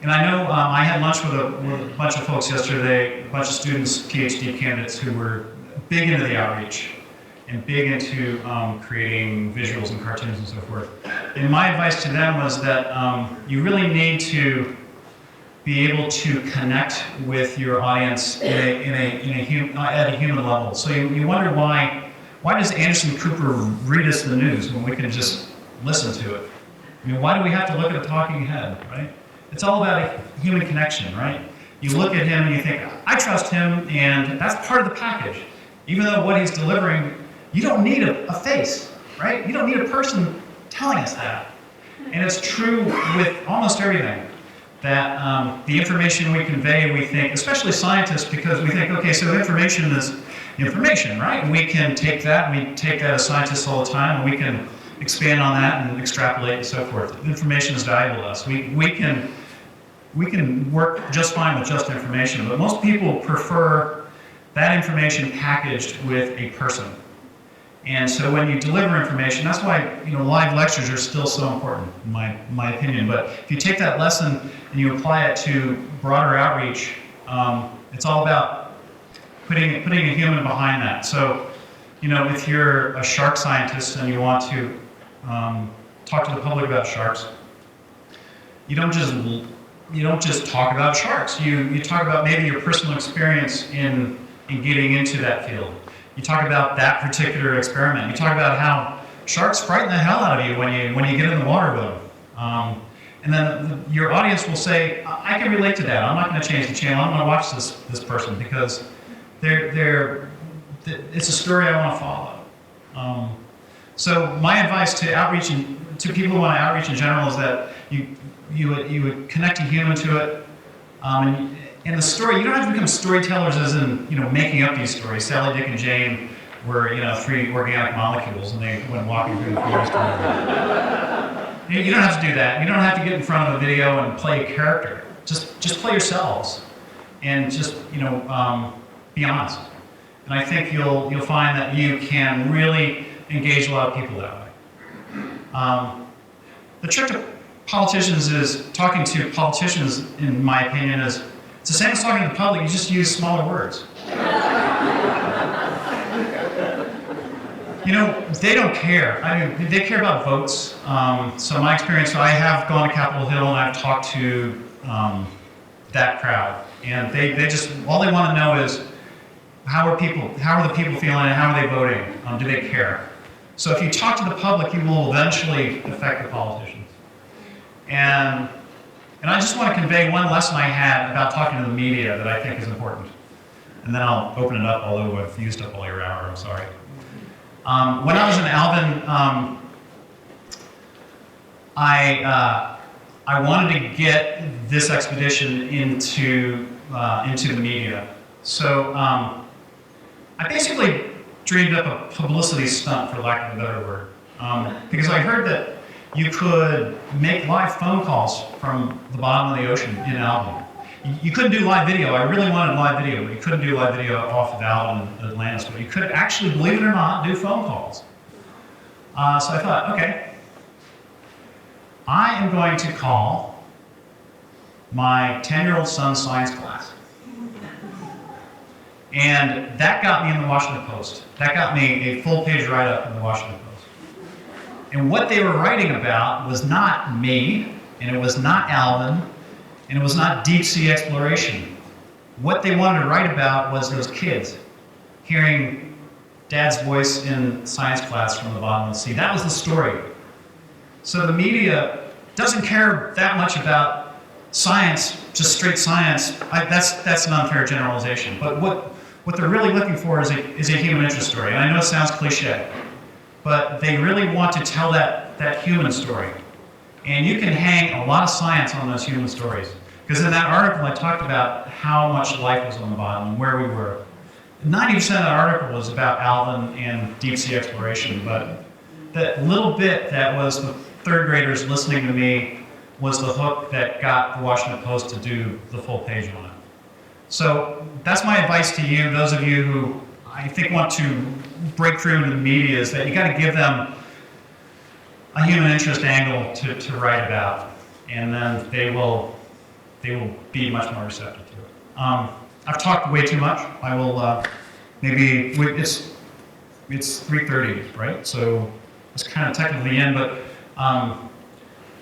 Speaker 2: And I know I had lunch with a bunch of folks yesterday, a bunch of students, PhD candidates who were big into the outreach and big into creating visuals and cartoons and so forth. And my advice to them was that you really need to be able to connect with your audience at a human level. So you wonder why does Anderson Cooper read us the news when we can just listen to it? I mean, why do we have to look at a talking head, right? It's all about a human connection, right? You look at him and you think, I trust him, and that's part of the package. Even though what he's delivering, you don't need a face, right? You don't need a person telling us that. And it's true with almost everything, that the information we convey, we think, especially scientists, because we think, okay, so information is information, right? And we can take that, and we take that as scientists all the time, and we can expand on that and extrapolate and so forth. Information is valuable to us. We can work just fine with just information, but most people prefer that information packaged with a person. And so when you deliver information, that's why live lectures are still so important, in my opinion. But if you take that lesson and you apply it to broader outreach, it's all about putting a human behind that. So, if you're a shark scientist and you want to talk to the public about sharks, you don't just talk about sharks. You talk about maybe your personal experience in getting into that field. You talk about that particular experiment. You talk about how sharks frighten the hell out of you when you get in the water with them. And then your audience will say, I can relate to that. I'm not going to change the channel. I'm going to watch this person because it's a story I want to follow. So my advice to outreach and to people who want to outreach in general is that you would connect a human to it. And the story, you don't have to become storytellers as in, making up these stories. Sally, Dick, and Jane were, 3 organic molecules and they went walking through the forest. You don't have to do that. You don't have to get in front of a video and play a character. Just play yourselves and just, be honest. And I think you'll find that you can really engage a lot of people that way. The trick to politicians is, talking to politicians, in my opinion, is it's the same as talking to the public, you just use smaller words. They don't care. I mean, they care about votes. So my experience, I have gone to Capitol Hill and I've talked to that crowd. And they just, all they want to know is, how are the people feeling and how are they voting? Do they care? So if you talk to the public, you will eventually affect the politicians. And I just want to convey one lesson I had about talking to the media that I think is important. And then I'll open it up, although I've used up all your hour, I'm sorry. When I was in Alvin, I wanted to get this expedition into the media. So I basically dreamed up a publicity stunt, for lack of a better word. Because I heard that you could make live phone calls from the bottom of the ocean in Alvin. You couldn't do live video. I really wanted live video, but you couldn't do live video off of Alvin and Atlantis. But you could actually, believe it or not, do phone calls. So I thought, okay, I am going to call my 10-year-old son's science class. And that got me in the Washington Post. That got me a full-page write-up in the Washington Post. And what they were writing about was not me, and it was not Alvin, and it was not deep-sea exploration. What they wanted to write about was those kids hearing Dad's voice in science class from the bottom of the sea. That was the story. So the media doesn't care that much about science, just straight science. That's an unfair generalization. But what they're really looking for is a human interest story. And I know it sounds cliche, but they really want to tell that human story. And you can hang a lot of science on those human stories. Because in that article, I talked about how much life was on the bottom and where we were. 90% of the article was about Alvin and deep sea exploration, but that little bit that was the third graders listening to me was the hook that got the Washington Post to do the full page on it. So that's my advice to you, those of you who I think want to break through into the media, is that you got to give them a human interest angle to write about, and then they will be much more receptive to it. I've talked way too much. I will maybe it's 3:30, right? So it's kind of technically in, but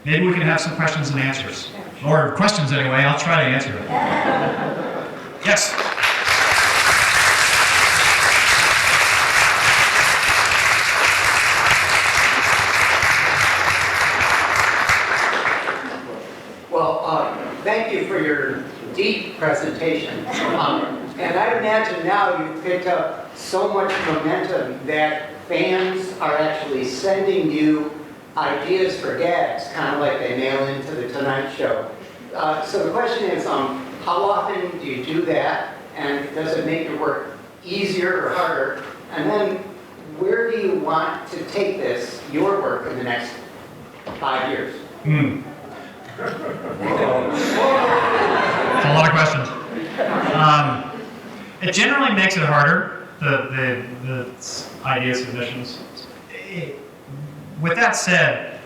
Speaker 2: maybe we can have some questions and answers, or questions anyway. I'll try to answer it. Yes.
Speaker 4: Thank you for your deep presentation. And I imagine now you've picked up so much momentum that fans are actually sending you ideas for gags, kind of like they mail into the Tonight Show. So the question is, how often do you do that? And does it make your work easier or harder? And then where do you want to take this, your work, in the next 5 years?
Speaker 2: It's a lot of questions. It generally makes it harder, the idea submissions. With that said,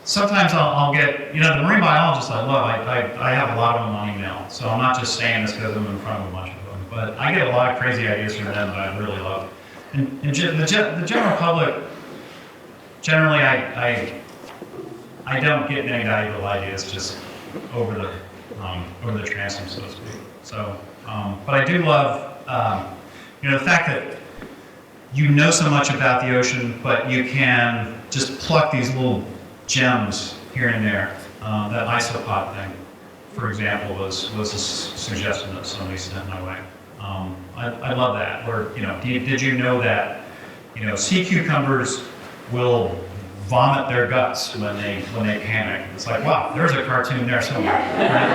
Speaker 2: sometimes I'll get, the marine biologists I love, I have a lot of them on email, so I'm not just saying this because I'm in front of a bunch of them, but I get a lot of crazy ideas from them that I really love. And the general public, generally I don't get many valuable ideas just over the transom, so to speak. So, but I do love, the fact that you know so much about the ocean, but you can just pluck these little gems here and there. That isopod thing, for example, was a suggestion that somebody sent my way. I love that. Or, did you know that, sea cucumbers will vomit their guts when they panic? It's like, wow, there's a cartoon there somewhere. Right?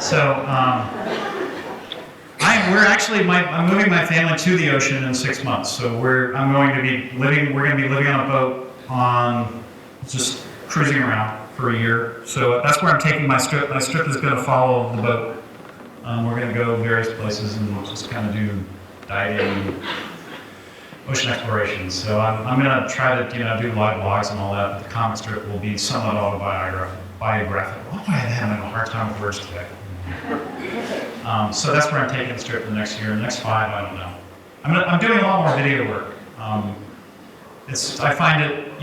Speaker 2: So I'm moving my family to the ocean in 6 months. So we're going to be living on a boat just cruising around for a year. So that's where I'm taking my strip. My strip is going to follow the boat. We're going to go various places and just kind of do diving, ocean exploration. So I'm going to try to do live blogs and all that, but the comic strip will be somewhat autobiographical. Why am I having a hard time with words today? So that's where I'm taking the strip for the next year. The next 5, I don't know. I'm doing a lot more video work. I find it,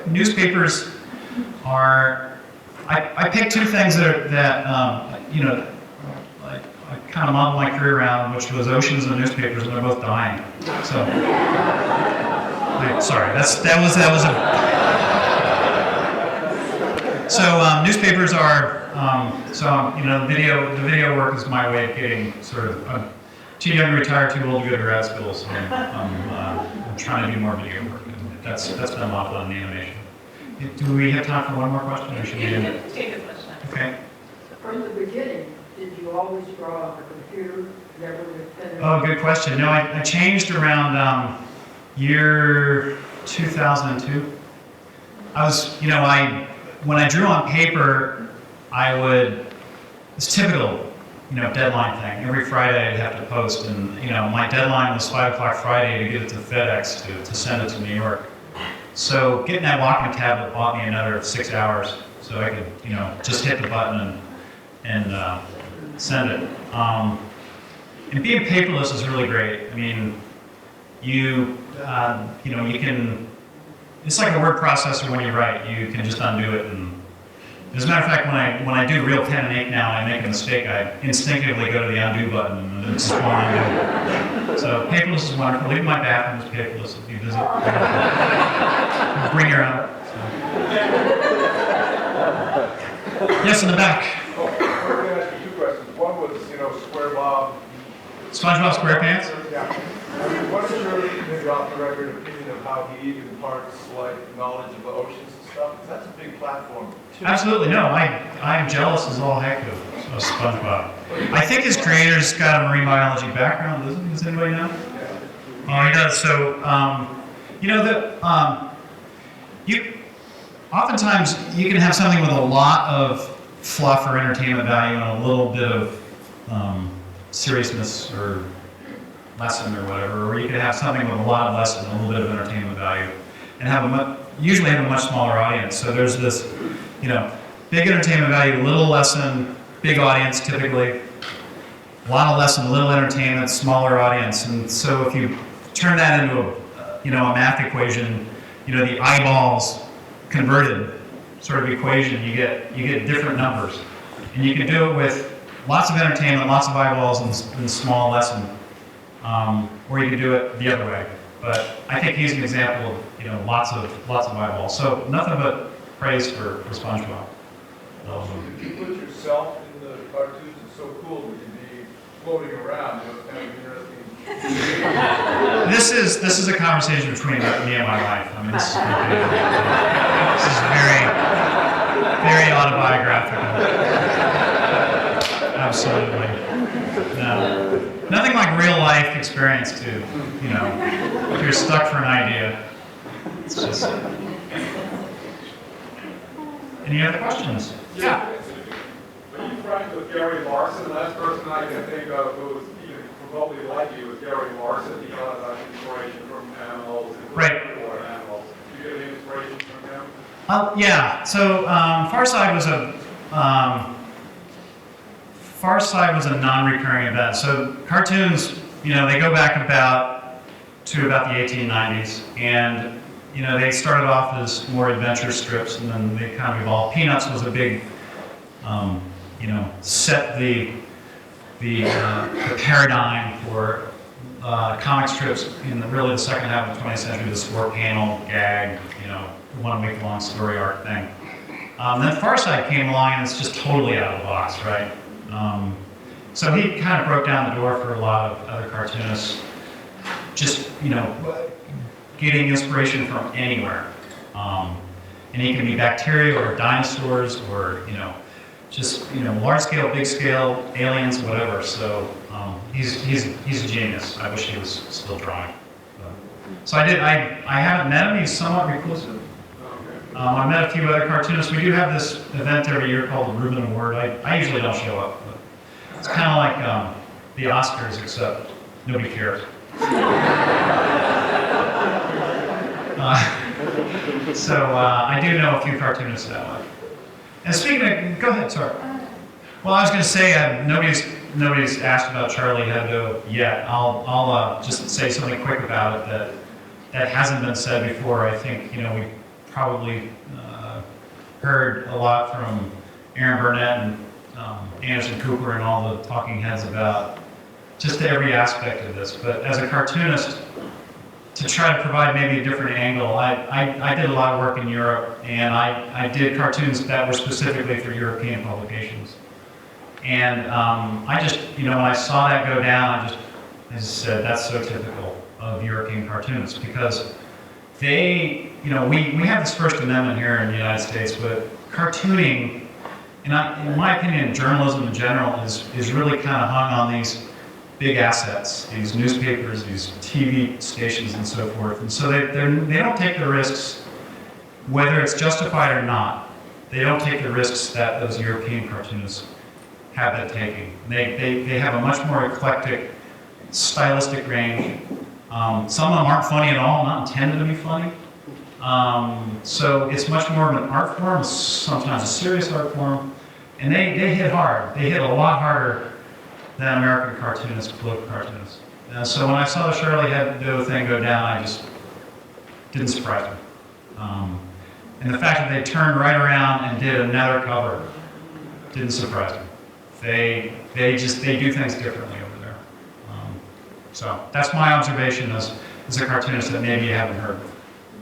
Speaker 2: newspapers are, I pick 2 things that I kind of modeled my career around, which was oceans and newspapers, and they're both dying. So, sorry, that was a. So newspapers are. The video work is my way of getting sort of. I'm too young to retire, too old to go to grad school, so I'm trying to do more video work. And that's been a lot of fun in the animation. Do we have time for one more question, or should we end it?
Speaker 5: Take a question.
Speaker 2: Okay.
Speaker 6: From the beginning, did you always draw on a computer? Never with pen?
Speaker 2: Oh, good question. No, I changed around year 2002. I was, when I drew on paper, it's typical, deadline thing. Every Friday I'd have to post, and, my deadline was 5 o'clock Friday to get it to FedEx to send it to New York. So getting that Wacom tablet bought me another 6 hours, so I could, just hit the button and send it. And being paperless is really great. I mean, you can, it's like a word processor when you write. You can just undo it. And as a matter of fact, when I do real pen and ink now, and I make a mistake, I instinctively go to the undo button and it's just one undo. So paperless is wonderful. Even my bathroom is paperless if you visit. Bring your own. So. Yes, in the back.
Speaker 7: SpongeBob
Speaker 2: SpongeBob SquarePants?
Speaker 7: Yeah. What is your
Speaker 5: maybe off the record opinion of how he even imparts like knowledge of the oceans and stuff? 'Cause that's a big platform.
Speaker 2: Absolutely, no, I'm jealous as all heck of SpongeBob. I think his creator's got a marine biology background, doesn't he? Does anybody know? Oh, he does. So, you know that oftentimes you can have something with a lot of fluff or entertainment value and a little bit of seriousness or lesson or whatever, or you could have something with a lot of lesson and a little bit of entertainment value, and usually have a much smaller audience. So there's this, big entertainment value, little lesson, big audience typically, a lot of lesson, little entertainment, smaller audience. And so if you turn that into a math equation, the eyeballs converted sort of equation, you get different numbers. And you can do it with lots of entertainment, lots of eyeballs, and small lesson. Or you can do it the other way. But I think he's an example of lots of eyeballs. So nothing but praise for SpongeBob.
Speaker 5: Also, if you put yourself in the cartoons, it's so cool that you'd be floating around. It's kind of interesting.
Speaker 2: This is a conversation between me and my wife. I mean, this is very, very autobiographical. Absolutely. No. Nothing like real life experience to, if you're stuck for an idea. It's just. Any other questions?
Speaker 5: Yeah. Are you friends with Gary Larson? The last person I can think of who was even remotely like you was Gary Larson. He got inspiration from animals.
Speaker 2: Right.
Speaker 5: Or animals. Did you get any inspiration from him?
Speaker 2: Yeah. So Far Side was a non-recurring event. So cartoons, they go back to about the 1890s, and they started off as more adventure strips, and then they kind of evolved. Peanuts was a big, set the paradigm for comic strips in really the second half of the 20th century. This four-panel gag, 1 week long story arc thing. Then Far Side came along, and it's just totally out of the box, right? So he kind of broke down the door for a lot of other cartoonists, just, getting inspiration from anywhere. And it can be bacteria or dinosaurs or, just, large scale, big scale, aliens, whatever. So he's a genius. I wish he was still drawing. So I haven't met him. He's somewhat reclusive. I met a few other cartoonists. We do have this event every year called the Reuben Award. I usually don't show up, but it's kind of like the Oscars, except nobody cares. So I do know a few cartoonists that way. And speaking of, go ahead, sorry. Well, I was going to say nobody's asked about Charlie Hebdo yet. I'll just say something quick about it that hasn't been said before. I think we probably heard a lot from Aaron Burnett and Anderson Cooper and all the talking heads about just every aspect of this. But as a cartoonist, to try to provide maybe a different angle, I did a lot of work in Europe, and I did cartoons that were specifically for European publications. And I just, when I saw that go down, I just said, that's so typical of European cartoonists, because they, we have this First Amendment here in the United States, but cartooning, in my opinion, journalism in general is really kind of hung on these big assets, these newspapers, these TV stations, and so forth. And so they don't take the risks, whether it's justified or not. They don't take the risks that those European cartoonists have been taking. They have a much more eclectic stylistic range. Some of them aren't funny at all, not intended to be funny. So it's much more of an art form, sometimes a serious art form, and they hit hard. They hit a lot harder than American cartoonists, political cartoonists. So when I saw the Charlie Hebdo thing go down, I just didn't surprise me. And the fact that they turned right around and did another cover didn't surprise me. They do things differently over there. So that's my observation as a cartoonist that maybe you haven't heard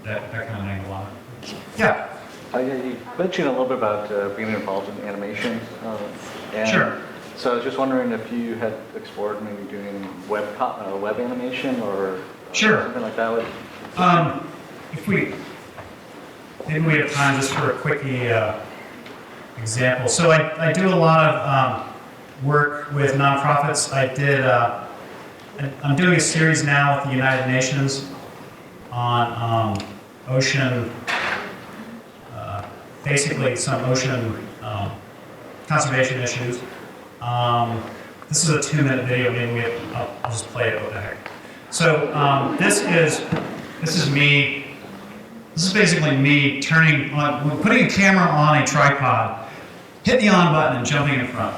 Speaker 2: that kind of angle on it. Yeah.
Speaker 7: You mentioned a little bit about being involved in animation.
Speaker 2: Sure.
Speaker 7: So I was just wondering if you had explored maybe doing web animation or
Speaker 2: Sure.
Speaker 7: Something like that would.
Speaker 2: Maybe we have time just for a quickie example. So I do a lot of work with nonprofits. I'm doing a series now with the United Nations on ocean, basically some ocean conservation issues. This is a 2-minute video. Maybe I'll just play it. What the heck? So this is me. This is basically me putting a camera on a tripod, hitting the on button, and jumping in front.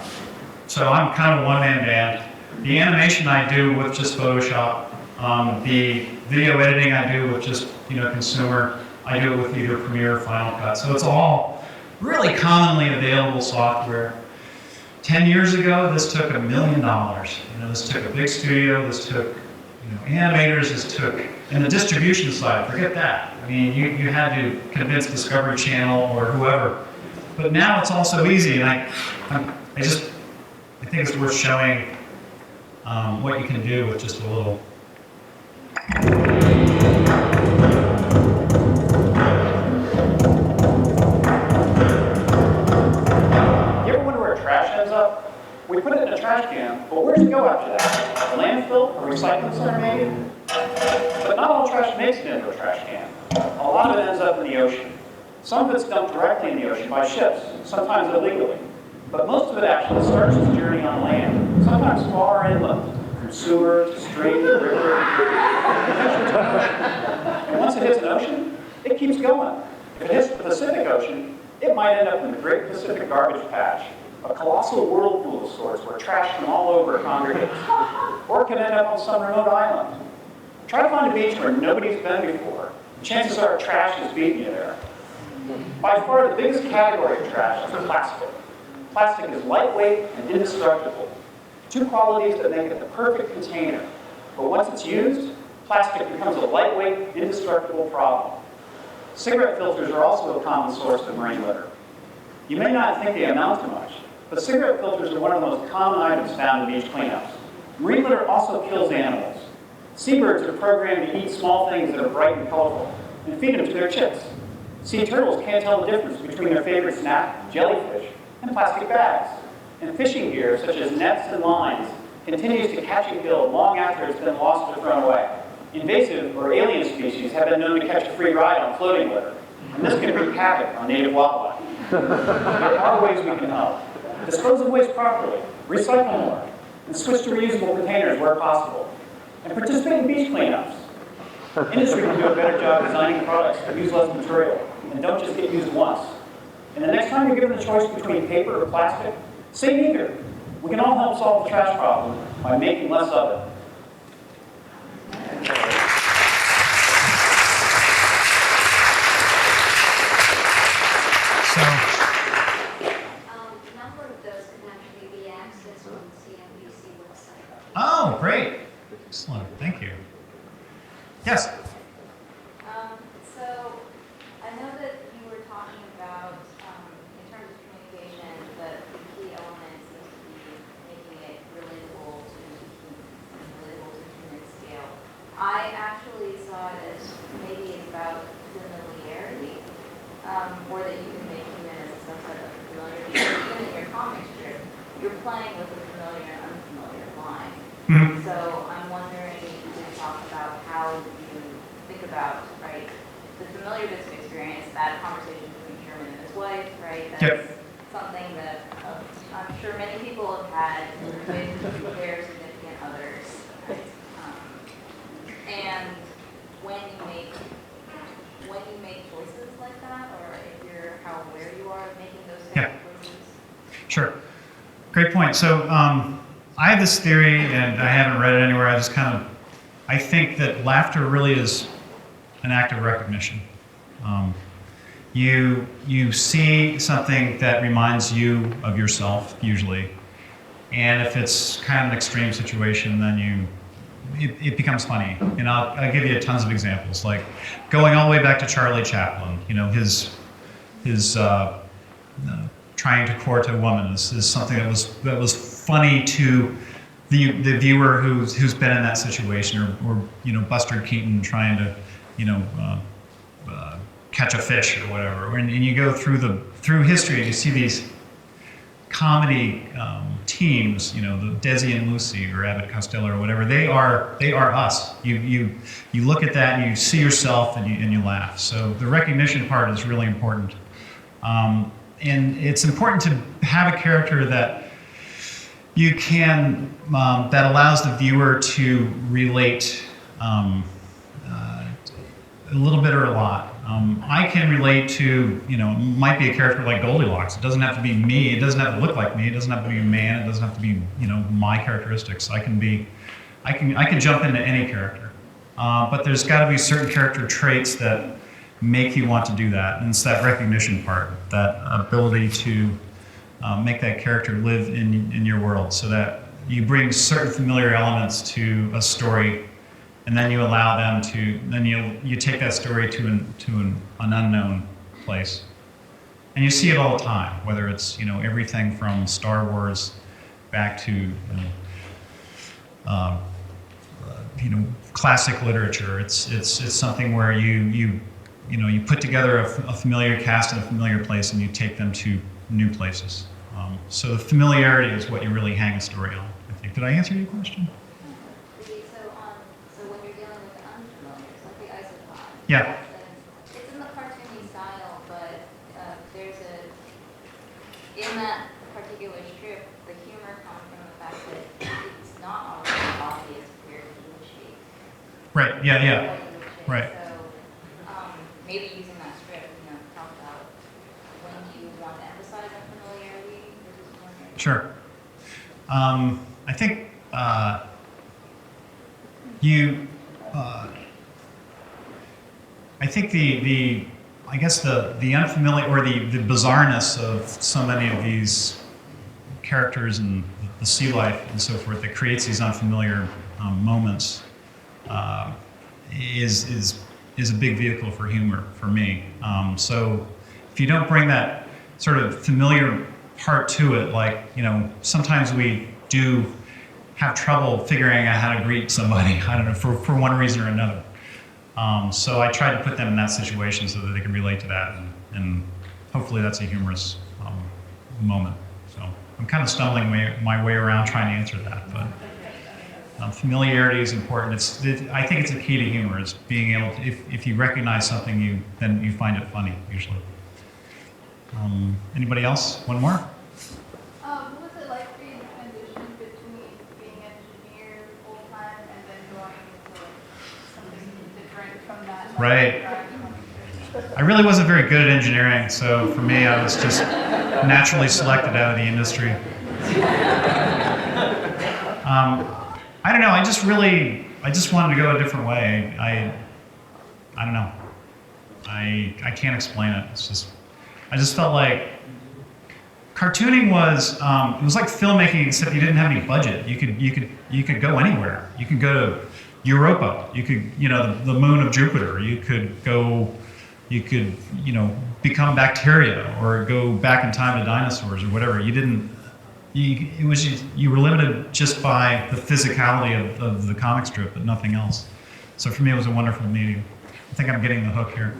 Speaker 2: So I'm kind of a one-man band. The animation I do with just Photoshop. The video editing I do with just consumer. I do it with either Premiere or Final Cut. So it's all really commonly available software. 10 years ago, this took $1 million. This took a big studio. This took animators. This took, and the distribution side, forget that. I mean, you had to convince Discovery Channel or whoever. But now it's all so easy, and I think it's worth showing what you can do with just a little.
Speaker 8: You ever wonder where trash ends up? We put it in a trash can, but where does it go after that? A landfill, a recycling center maybe? But not all trash makes it into a trash can. A lot of it ends up in the ocean. Some of it's dumped directly in the ocean by ships, sometimes illegally. But most of it actually starts its journey on land, sometimes far inland, from sewers to streams, rivers, and once it hits an ocean, it keeps going. If it hits the Pacific Ocean, it might end up in the Great Pacific Garbage Patch, a colossal whirlpool of sorts where trash from all over congregates. Or it can end up on some remote island. Try to find a beach where nobody's been before. Chances are trash is beating you there. By far the biggest category of trash is plastic. Plastic is lightweight and indestructible. Two qualities that make it the perfect container. But once it's used, plastic becomes a lightweight, indestructible problem. Cigarette filters are also a common source of marine litter. You may not think they amount to much, but cigarette filters are one of the most common items found in beach cleanups. Marine litter also kills animals. Seabirds are programmed to eat small things that are bright and colorful and feed them to their chicks. Sea turtles can't tell the difference between their favorite snack, jellyfish, and plastic bags. And fishing gear, such as nets and lines, continues to catch and kill long after it's been lost or thrown away. Invasive or alien species have been known to catch a free ride on floating litter, and this can wreak havoc on native wildlife. There are ways we can help. Dispose of waste properly, recycle more, and switch to reusable containers where possible. And participate in beach cleanups. Industry can do a better job designing products that use less material and don't just get used once. And the next time you're given the choice between paper or plastic, say neither. We can all help solve the trash problem by making less of it.
Speaker 9: A number of those can actually be accessed on the CNBC website.
Speaker 2: Oh, great. Excellent. Thank you. Yes.
Speaker 9: So I know that you were talking about, in terms of communication, that the key element seems to be making it relatable to human scale. I actually saw it as maybe it's about familiarity, or that you can make human as a subset of familiar. Because even in your comic strip, you're playing with a familiar and unfamiliar line.
Speaker 2: Mm-hmm.
Speaker 9: So I'm wondering if you could talk about how you think about, right, the familiar bits of experience, that conversation between Sherman and his wife, right? That's something that I'm sure many people have had with their significant others, right? And when you make choices like that, or if you're how aware you are of making those types of choices.
Speaker 2: Sure. Great point. So I have this theory, and I haven't read it anywhere. I think that laughter really is an act of recognition. You see something that reminds you of yourself, usually, and if it's kind of an extreme situation, then it becomes funny. And I'll give you tons of examples, like going all the way back to Charlie Chaplin. His trying to court a woman is something that was funny to the viewer who's been in that situation, or you know, Buster Keaton trying to, you know, catch a fish or whatever, and you go through history and you see these comedy teams, you know, the Desi and Lucy or Abbott Costello or whatever. They are us. You look at that and you see yourself and you laugh. So the recognition part is really important, and it's important to have a character that you can that allows the viewer to relate a little bit or a lot. I can relate to, you know, might be a character like Goldilocks. It doesn't have to be me. It doesn't have to look like me. It doesn't have to be a man. It doesn't have to be, you know, my characteristics. I can jump into any character. But there's got to be certain character traits that make you want to do that, and it's that recognition part, that ability to make that character live in your world, so that you bring certain familiar elements to a story. And then you allow them to, then you take that story to an unknown place. And you see it all the time, whether it's, you know, everything from Star Wars back to, you know, classic literature. It's something where you put together a familiar cast in a familiar place and you take them to new places. So the familiarity is what you really hang a story on, I think. Did I answer your question? Yeah.
Speaker 9: It's in the cartoony style, but in that particular strip, the humor comes from the fact that it's not always obvious where he would shape.
Speaker 2: Right. Yeah. Right.
Speaker 9: So maybe using that strip, you know, talk about when you want to emphasize that familiarity versus familiarity.
Speaker 2: Sure. I think I think I guess the unfamiliar, or the bizarreness of so many of these characters and the sea life and so forth that creates these unfamiliar moments is a big vehicle for humor for me. So if you don't bring that sort of familiar part to it, like, you know, sometimes we do have trouble figuring out how to greet somebody, I don't know, for one reason or another. So I try to put them in that situation so that they can relate to that, and hopefully that's a humorous moment. So I'm kind of stumbling my way around trying to answer that, but familiarity is important. I think it's a key to humor, is being able to, if you recognize something, then you find it funny, usually. Anybody else? One more?
Speaker 10: What was it like for you to transition between being an engineer full time and then going into something different from that?
Speaker 2: Right. I really wasn't very good at engineering, so for me, I was just naturally selected out of the industry. I don't know. I just wanted to go a different way. I don't know. I can't explain it. It's just, I just felt like cartooning was it was like filmmaking, except you didn't have any budget. You could go anywhere. You could go to Europa. You could, you know, the moon of Jupiter. You could, you know, become bacteria or go back in time to dinosaurs or whatever. You were limited just by the physicality of the comic strip, but nothing else. So for me, it was a wonderful medium. I think I'm getting the hook here.